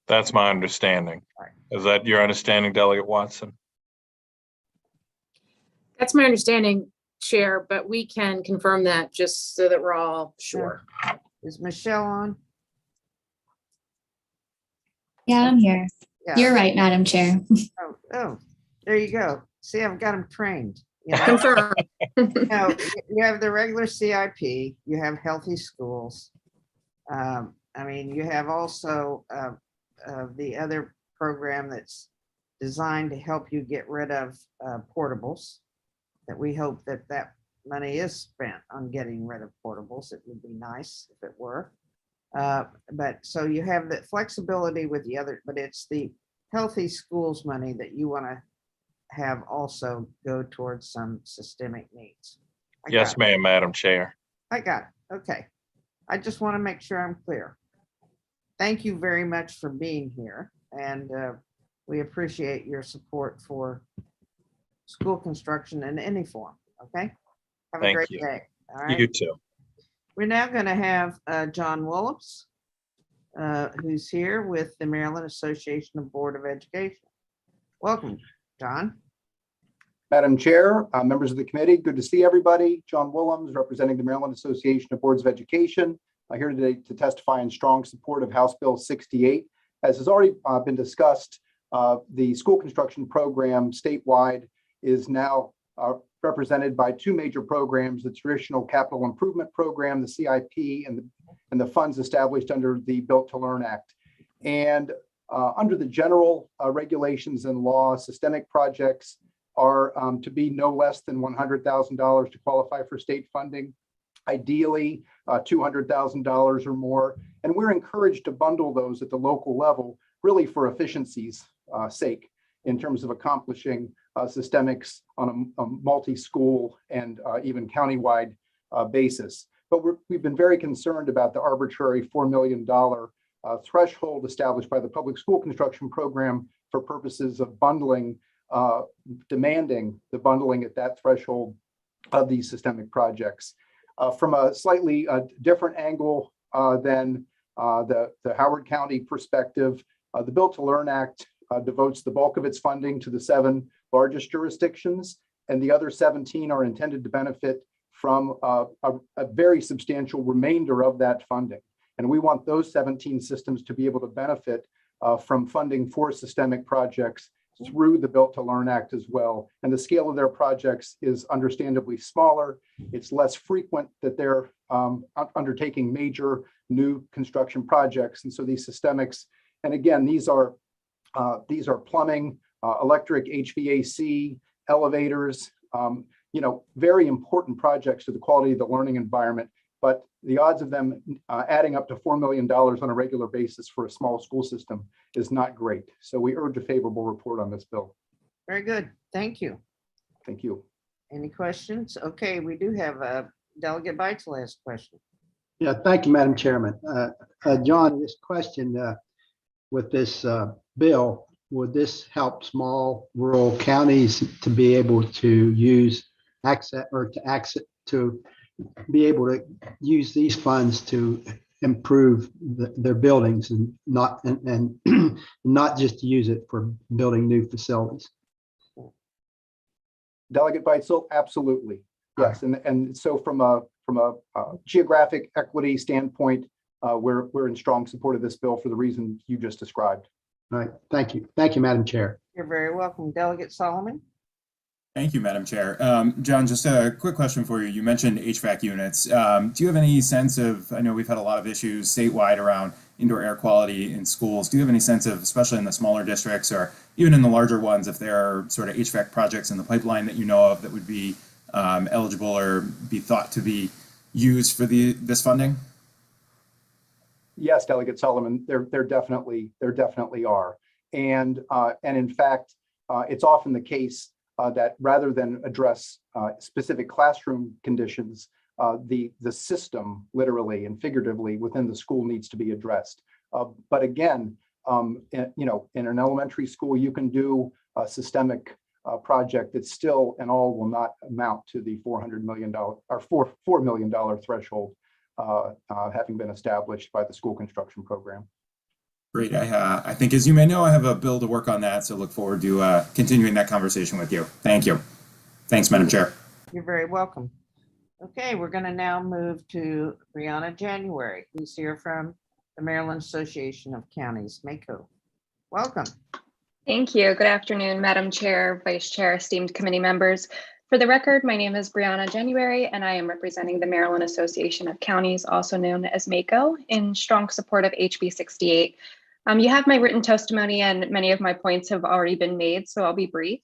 That's my understanding. Is that your understanding, Delegate Watson? That's my understanding, Chair, but we can confirm that just so that we're all sure. Is Michelle on? Yeah, I'm here. Yeah. You're right, Madam Chair. Oh, there you go. See, I've got them trained. You know? Confirm. No, you have the regular CIP, you have Healthy Schools. I mean, you have also the other program that's designed to help you get rid of portables, that we hope that that money is spent on getting rid of portables. It would be nice if it were. But so you have the flexibility with the other, but it's the Healthy Schools money that you want to have also go towards some systemic needs. Yes, ma'am, Madam Chair. I got it. Okay. I just want to make sure I'm clear. Thank you very much for being here, and we appreciate your support for school construction in any form. Okay. Have a Thank great you. day. All right. You too. We're now going to have John Williams, who's here with the Maryland Association of Board of Education. Welcome, John. Madam Chair, members of the committee, good to see everybody. John Willems, representing the Maryland Association of Boards of Education, here today to testify in strong support of House Bill 68. As has already been discussed, the school construction program statewide is now represented by two major programs: the traditional capital improvement program, the CIP, and the funds established under the Built to Learn Act. And under the general regulations and law, systemic projects are to be no less than $100,000 to qualify for state funding, ideally $200,000 or more. And we're encouraged to bundle those at the local level, really for efficiency's sake, in terms of accomplishing systemics on a multi-school and even countywide basis. But we've been very concerned about the arbitrary $4 million threshold established by the public school construction program for purposes of bundling, demanding the bundling at that threshold of these systemic projects. From a slightly different angle than the Howard County perspective, the Built to Learn Act devotes the bulk of its funding to the 7 largest jurisdictions, and the other 17 are intended to benefit from a very substantial remainder of that funding. And we want those 17 systems to be able to benefit from funding for systemic projects through the Built to Learn Act as well. And the scale of their projects is understandably smaller. It's less frequent that they're undertaking major new construction projects. And so these systemics, and again, these are plumbing, electric, HVAC, elevators, very important projects to the quality of the learning environment. But the odds of them adding up to $4 million on a regular basis for a small school system is not great. So we urge a favorable report on this bill. Very good. Thank you. Thank you. Any questions? Okay, we do have Delegate Beitzel ask question. Yeah, thank you, Madam Chairman. John, this question with this bill, would this help small rural counties to be able to use to be able to use these funds to improve their buildings and not just use it for building new facilities? Delegate Beitzel, absolutely. Yes, and so from a geographic equity standpoint, we're in strong support of this bill for the reason you just described. All right, thank you. Thank you, Madam Chair. You're very welcome. Delegate Solomon. Thank you, Madam Chair. John, just a quick question for you. You mentioned HVAC units. Do you have any sense of, I know we've had a lot of issues statewide around indoor air quality in schools. Do you have any sense of, especially in the smaller districts or even in the larger ones, if there are sort of HVAC projects in the pipeline that you know of that would be eligible or be thought to be used for this funding? Yes, Delegate Solomon, there definitely are. And in fact, it's often the case that rather than address specific classroom conditions, the system, literally and figuratively, within the school needs to be addressed. But again, in an elementary school, you can do a systemic project that still and all will not amount to the $400 million or $4 million threshold having been established by the school construction program. Great. I think, as you may know, I have a bill to work on that, so look forward to continuing that conversation with you. Thank you. Thanks, Madam Chair. You're very welcome. Okay, we're going to now move to Brianna January, who's here from the Maryland Association of Counties, MACO. Welcome. Thank you. Good afternoon, Madam Chair, Vice Chair, esteemed committee members. For the record, my name is Brianna January, and I am representing the Maryland Association of Counties, also known as MACO, in strong support of HB 68. You have my written testimony, and many of my points have already been made, so I'll be brief.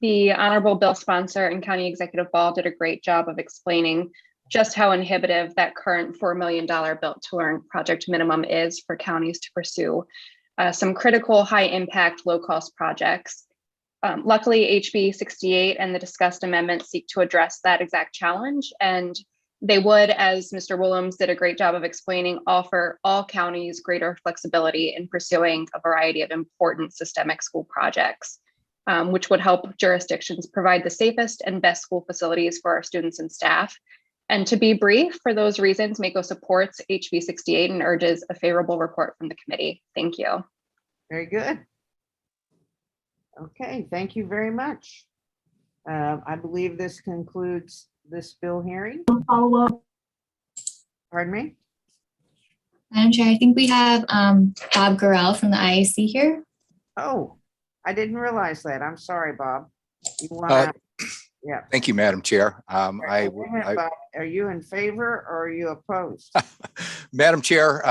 The Honorable Bill Sponsor and County Executive Ball did a great job of explaining just how inhibitive that current $4 million Built to Learn project minimum is for counties to pursue some critical, high impact, low cost projects. Luckily, HB 68 and the discussed amendments seek to address that exact challenge, and they would, as Mr. Willems did a great job of explaining, offer all counties greater flexibility in pursuing a variety of important systemic school projects, which would help jurisdictions provide the safest and best school facilities for our students and staff. And to be brief, for those reasons, MACO supports HB 68 and urges a favorable report from the committee. Thank you. Very good. Okay, thank you very much. I believe this concludes this bill hearing. Follow up. Pardon me? Madam Chair, I think we have Bob Gorell from the IAC here. Oh, I didn't realize that. I'm sorry, Bob. You want yeah. Thank you, Madam Chair. Bob, are you in favor or are you opposed? Madam Chair,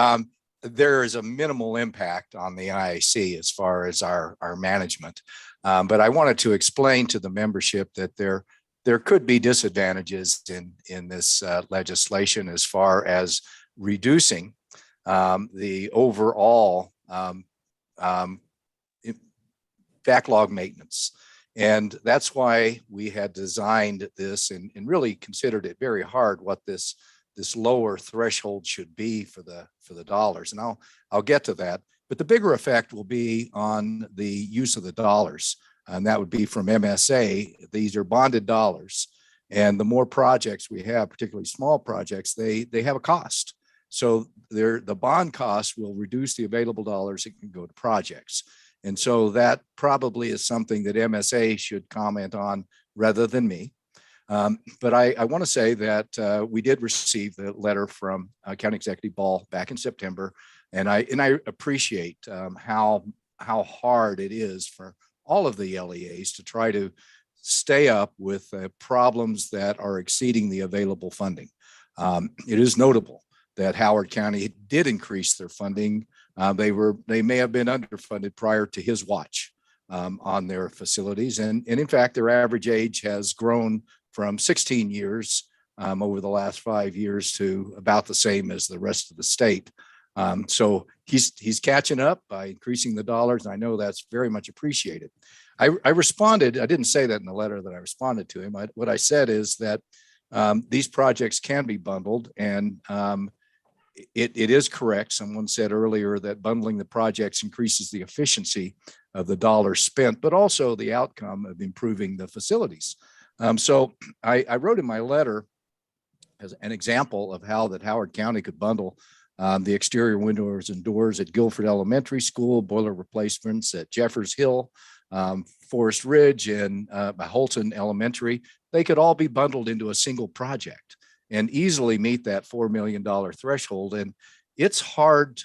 there is a minimal impact on the IAC as far as our management. But I wanted to explain to the membership that there could be disadvantages in this legislation as far as reducing the overall backlog maintenance. And that's why we had designed this and really considered it very hard what this lower threshold should be for the dollars. And I'll get to that. But the bigger effect will be on the use of the dollars. And that would be from MSA. These are bonded dollars. And the more projects we have, particularly small projects, they have a cost. So the bond cost will reduce the available dollars that can go to projects. And so that probably is something that MSA should comment on rather than me. But I want to say that we did receive the letter from County Executive Ball back in September. And I appreciate how hard it is for all of the LEAs to try to stay up with problems that are exceeding the available funding. It is notable that Howard County did increase their funding. They may have been underfunded prior to his watch on their facilities. And in fact, their average age has grown from 16 years over the last 5 years to about the same as the rest of the state. So he's catching up by increasing the dollars. And I know that's very much appreciated. I responded, I didn't say that in the letter that I responded to him. What I said is that these projects can be bundled, and it is correct. Someone said earlier that bundling the projects increases the efficiency of the dollars spent, but also the outcome of improving the facilities. So I wrote in my letter as an example of how that Howard County could bundle the exterior windows and doors at Guilford Elementary School, boiler replacements at Jeffers Hill, Forest Ridge, and Holton Elementary. They could all be bundled into a single project and easily meet that $4 million threshold. And it's hard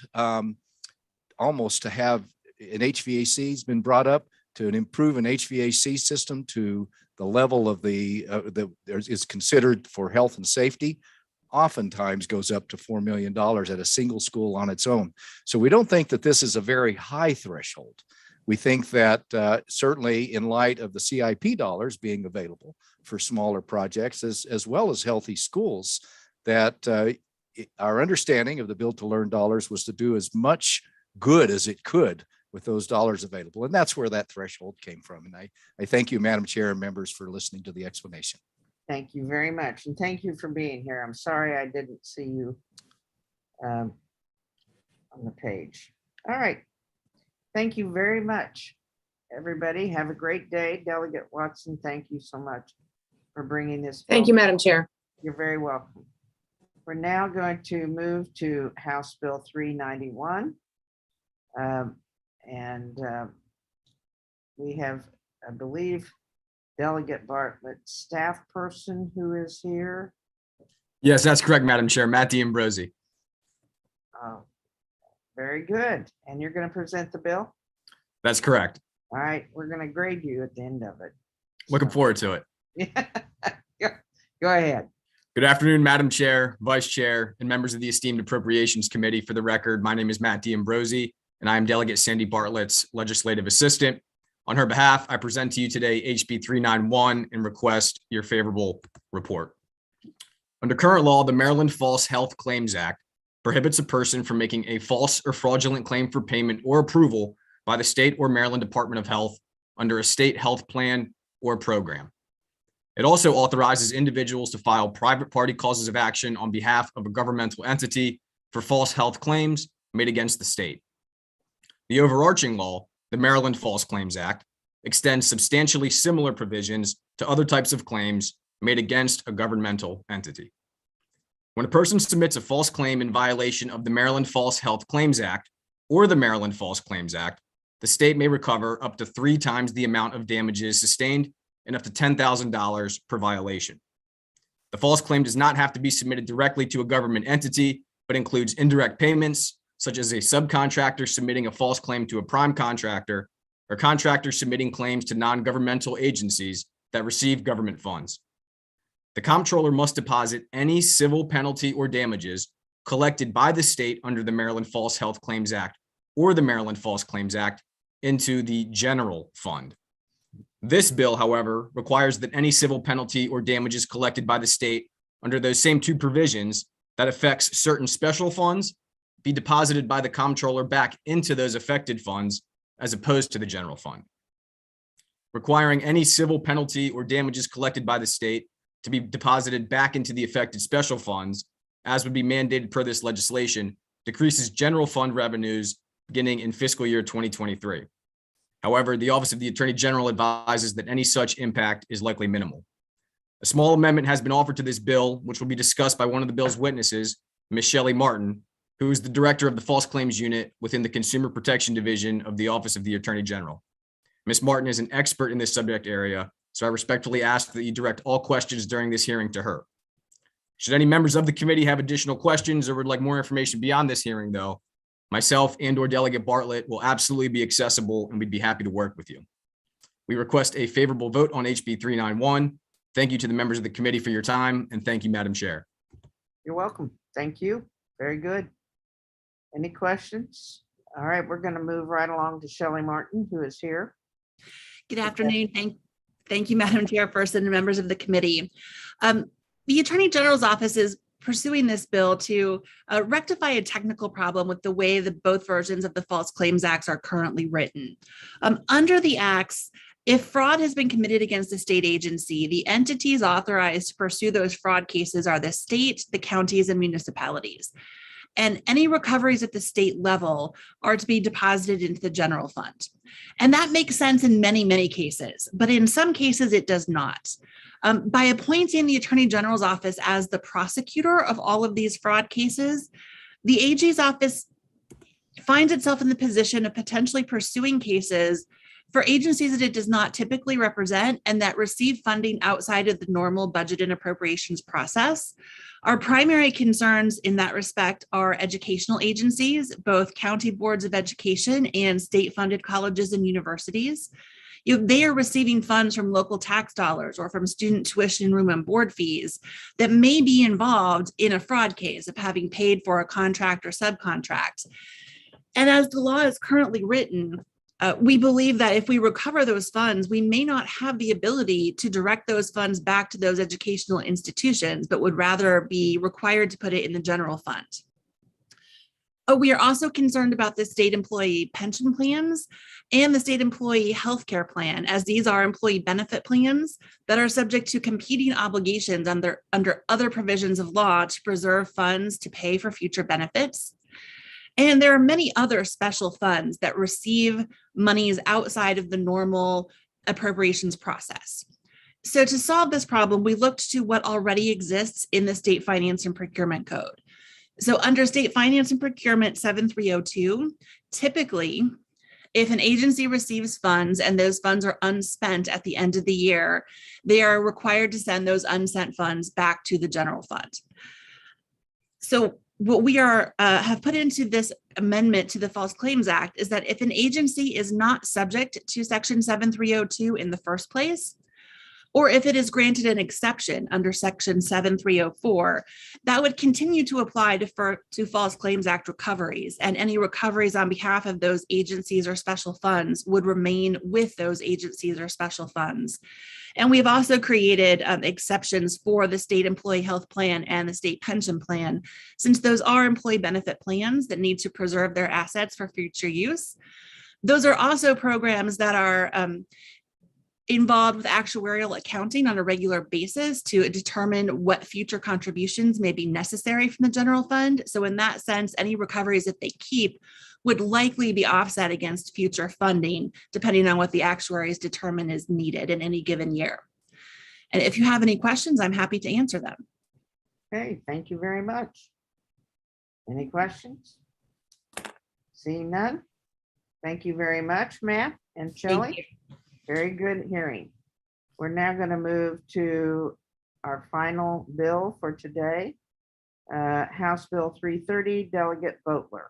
almost to have an HVAC has been brought up to improve an HVAC system to the level of that is considered for health and safety, oftentimes goes up to $4 million at a single school on its own. So we don't think that this is a very high threshold. We think that certainly in light of the CIP dollars being available for smaller projects as well as healthy schools, that our understanding of the Build to Learn dollars was to do as much good as it could with those dollars available. And that's where that threshold came from. And I thank you, Madam Chair and members, for listening to the explanation. Thank you very much. And thank you for being here. I'm sorry I didn't see you on the page. All right. Thank you very much, everybody. Have a great day. Delegate Watson, thank you so much for bringing this. Thank you, Madam Chair. You're very welcome. We're now going to move to House Bill 391. We have, I believe, Delegate Bartlett, staff person who is here. Yes, that's correct, Madam Chair. Matt D'Ambrosi. Oh, very good. And you're going to present the bill? That's correct. All right, we're going to grade you at the end of it. Looking forward to it. Go ahead. Good afternoon, Madam Chair, Vice Chair, and members of the esteemed Appropriations Committee. For the record, my name is Matt D'Ambrosi, and I am Delegate Sandy Bartlett's legislative assistant. On her behalf, I present to you today HB 391 and request your favorable report. Under current law, the Maryland False Health Claims Act prohibits a person from making a false or fraudulent claim for payment or approval by the state or Maryland Department of Health under a state health plan or program. It also authorizes individuals to file private party causes of action on behalf of a governmental entity for false health claims made against the state. The overarching law, the Maryland False Claims Act, extends substantially similar provisions to other types of claims made against a governmental entity. When a person submits a false claim in violation of the Maryland False Health Claims Act or the Maryland False Claims Act, the state may recover up to 3 times the amount of damages sustained and up to $10,000 per violation. The false claim does not have to be submitted directly to a government entity, but includes indirect payments, such as a subcontractor submitting a false claim to a prime contractor, or contractors submitting claims to non-governmental agencies that receive government funds. The comptroller must deposit any civil penalty or damages collected by the state under the Maryland False Health Claims Act or the Maryland False Claims Act into the general fund. This bill, however, requires that any civil penalty or damages collected by the state under those same 2 provisions that affects certain special funds be deposited by the comptroller back into those affected funds as opposed to the general fund. Requiring any civil penalty or damages collected by the state to be deposited back into the affected special funds, as would be mandated per this legislation, decreases general fund revenues beginning in fiscal year 2023. However, the Office of the Attorney General advises that any such impact is likely minimal. A small amendment has been offered to this bill, which will be discussed by one of the bill's witnesses, Ms. Shelley Martin, who is the director of the False Claims Unit within the Consumer Protection Division of the Office of the Attorney General. Ms. Martin is an expert in this subject area, so I respectfully ask that you direct all questions during this hearing to her. Should any members of the committee have additional questions or would like more information beyond this hearing, though, myself and/or Delegate Bartlett will absolutely be accessible and we'd be happy to work with you. We request a favorable vote on HB 391. Thank you to the members of the committee for your time, and thank you, Madam Chair. You're welcome. Thank you. Very good. Any questions? All right, we're going to move right along to Shelley Martin, who is here. Good afternoon. Thank you, Madam Chairperson and members of the committee. The Attorney General's office is pursuing this bill to rectify a technical problem with the way that both versions of the False Claims Acts are currently written. Under the acts, if fraud has been committed against a state agency, the entities authorized to pursue those fraud cases are the state, the counties, and municipalities. And any recoveries at the state level are to be deposited into the general fund. And that makes sense in many, many cases, but in some cases it does not. By appointing the Attorney General's office as the prosecutor of all of these fraud cases, the AG's office finds itself in the position of potentially pursuing cases for agencies that it does not typically represent and that receive funding outside of the normal budget and appropriations process. Our primary concerns in that respect are educational agencies, both county boards of education and state-funded colleges and universities. They are receiving funds from local tax dollars or from student tuition, room and board fees that may be involved in a fraud case of having paid for a contract or subcontract. And as the law is currently written, we believe that if we recover those funds, we may not have the ability to direct those funds back to those educational institutions, but would rather be required to put it in the general fund. We are also concerned about the state employee pension plans and the state employee healthcare plan, as these are employee benefit plans that are subject to competing obligations under other provisions of law to preserve funds to pay for future benefits. And there are many other special funds that receive monies outside of the normal appropriations process. So to solve this problem, we looked to what already exists in the State Finance and Procurement Code. So under State Finance and Procurement 7302, typically, if an agency receives funds and those funds are unspent at the end of the year, they are required to send those unspent funds back to the general fund. So what we have put into this amendment to the False Claims Act is that if an agency is not subject to Section 7302 in the first place, or if it is granted an exception under Section 7304, that would continue to apply to False Claims Act recoveries, and any recoveries on behalf of those agencies or special funds would remain with those agencies or special funds. And we've also created exceptions for the state employee health plan and the state pension plan, since those are employee benefit plans that need to preserve their assets for future use. Those are also programs that are involved with actuarial accounting on a regular basis to determine what future contributions may be necessary from the general fund. So in that sense, any recoveries that they keep would likely be offset against future funding, depending on what the actuaries determine is needed in any given year. And if you have any questions, I'm happy to answer them. Okay, thank you very much. Any questions? Seeing none? Thank you very much, Matt and Shelley. Very good hearing. We're now going to move to our final bill for today, House Bill 330, Delegate Boatler.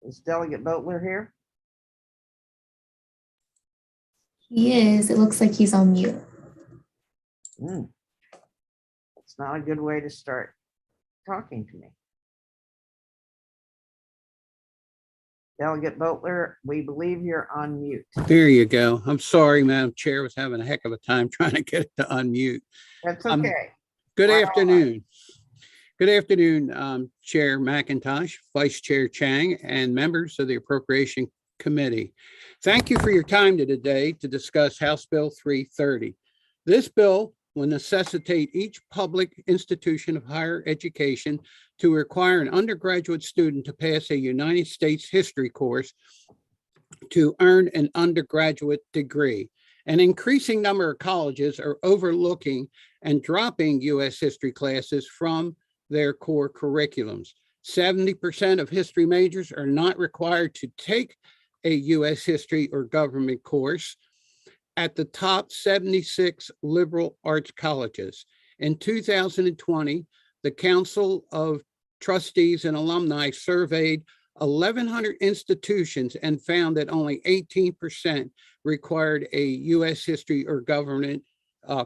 Is Delegate Boatler here? He is. It looks like he's on mute. It's not a good way to start talking to me. Delegate Boatler, we believe you're on mute. There you go. I'm sorry, Madam Chair, I was having a heck of a time trying to get it to unmute. That's okay. Good afternoon. Good afternoon, Chair McIntosh, Vice Chair Chang, and members of the Appropriation Committee. Thank you for your time today to discuss House Bill 330. This bill will necessitate each public institution of higher education to require an undergraduate student to pass a United States history course to earn an undergraduate degree. An increasing number of colleges are overlooking and dropping U.S. history classes from their core curriculums. 70% of history majors are not required to take a U.S. history or government course at the top 76 liberal arts colleges. In 2020, the Council of Trustees and Alumni surveyed 1,100 institutions and found that only 18% required a U.S. history or government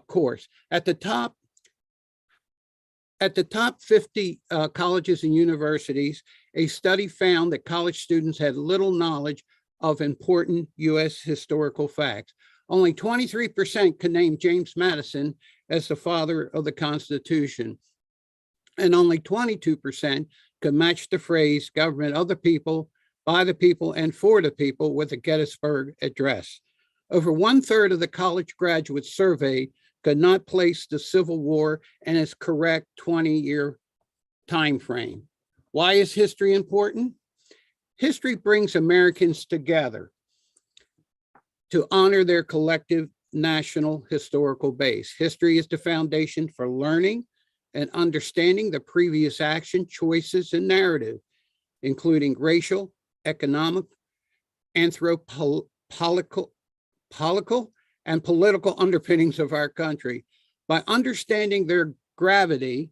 course. At the top 50 colleges and universities, a study found that college students had little knowledge of important U.S. historical facts. Only 23% could name James Madison as the father of the Constitution, and only 22% could match the phrase government of the people, by the people, and for the people with the Gettysburg Address. Over 1/3 of the college graduates surveyed could not place the Civil War in its correct 20-year time frame. Why is history important? History brings Americans together to honor their collective national historical base. History is the foundation for learning and understanding the previous action, choices, and narrative, including racial, economic, anthropological, and political underpinnings of our country. By understanding their gravity,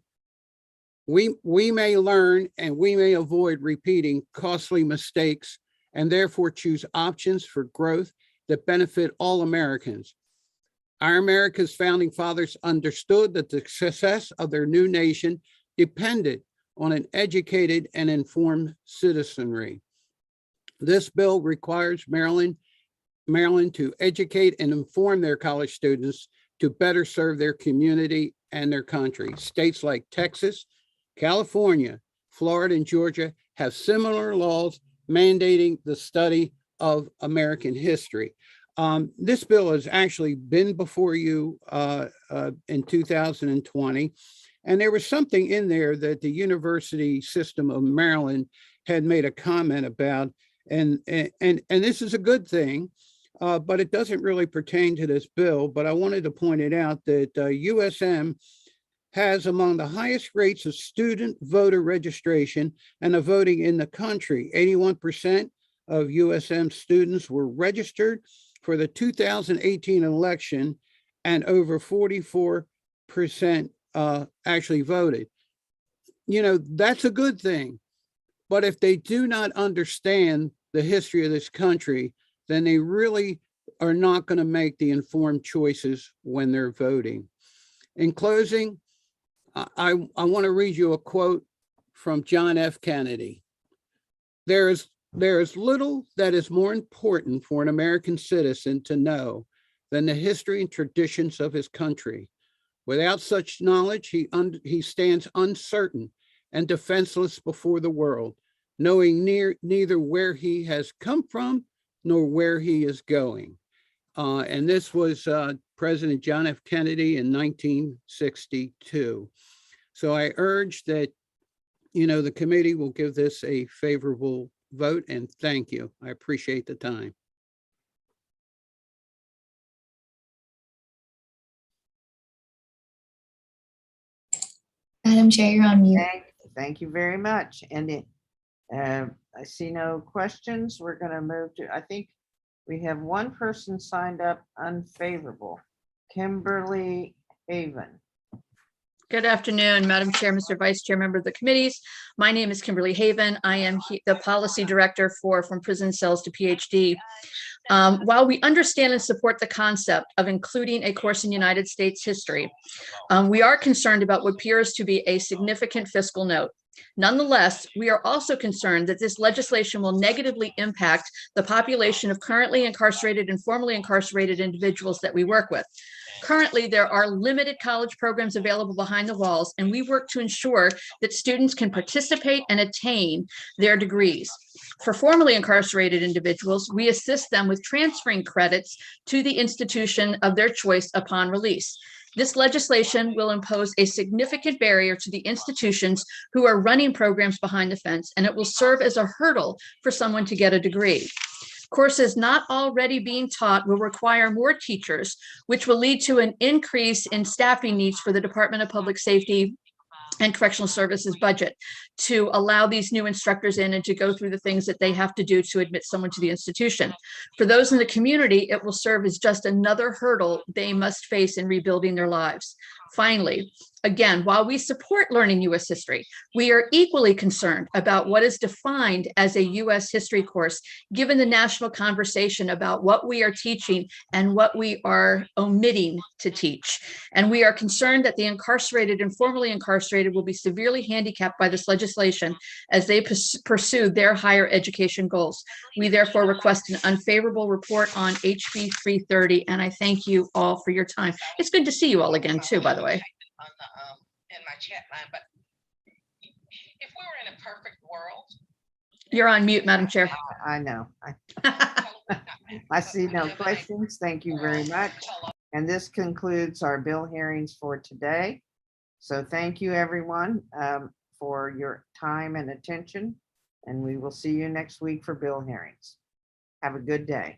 we may learn and we may avoid repeating costly mistakes and therefore choose options for growth that benefit all Americans. Our America's founding fathers understood that the success of their new nation depended on an educated and informed citizenry. This bill requires Maryland to educate and inform their college students to better serve their community and their country. States like Texas, California, Florida, and Georgia have similar laws mandating the study of American history. This bill has actually been before you in 2020. And there was something in there that the University System of Maryland had made a comment about. And this is a good thing, but it doesn't really pertain to this bill. But I wanted to point it out that USM has among the highest rates of student voter registration and of voting in the country. 81% of USM students were registered for the 2018 election, and over 44% actually voted. You know, that's a good thing. But if they do not understand the history of this country, then they really are not going to make the informed choices when they're voting. In closing, I want to read you a quote from John F. Kennedy. There is little that is more important for an American citizen to know than the history and traditions of his country. Without such knowledge, he stands uncertain and defenseless before the world, knowing neither where he has come from nor where he is going. And this was President John F. Kennedy in 1962. So I urge that, you know, the committee will give this a favorable vote, and thank you. I appreciate the time. Madam Chair, you're on mute. Thank you very much. And I see no questions. We're going to move to, I think we have one person signed up unfavorable, Kimberly Haven. Good afternoon, Madam Chair, Mr. Vice Chair, member of the committees. My name is Kimberly Haven. I am the policy director for From Prison Cells to PhD. While we understand and support the concept of including a course in United States history, we are concerned about what appears to be a significant fiscal note. Nonetheless, we are also concerned that this legislation will negatively impact the population of currently incarcerated and formerly incarcerated individuals that we work with. Currently, there are limited college programs available behind the walls, and we work to ensure that students can participate and attain their degrees. For formerly incarcerated individuals, we assist them with transferring credits to the institution of their choice upon release. This legislation will impose a significant barrier to the institutions who are running programs behind the fence, and it will serve as a hurdle for someone to get a degree. Courses not already being taught will require more teachers, which will lead to an increase in staffing needs for the Department of Public Safety and Correctional Services budget to allow these new instructors in and to go through the things that they have to do to admit someone to the institution. For those in the community, it will serve as just another hurdle they must face in rebuilding their lives. Finally, again, while we support learning U.S. history, we are equally concerned about what is defined as a U.S. history course, given the national conversation about what we are teaching and what we are omitting to teach. And we are concerned that the incarcerated and formerly incarcerated will be severely handicapped by this legislation as they pursue their higher education goals. We therefore request an unfavorable report on HB 330, and I thank you all for your time. It's good to see you all again, too, by the way. In my chat line, but if we were in a perfect world. You're on mute, Madam Chair. I know. I see no questions. Thank you very much. And this concludes our bill hearings for today. So thank you, everyone, for your time and attention. And we will see you next week for bill hearings. Have a good day.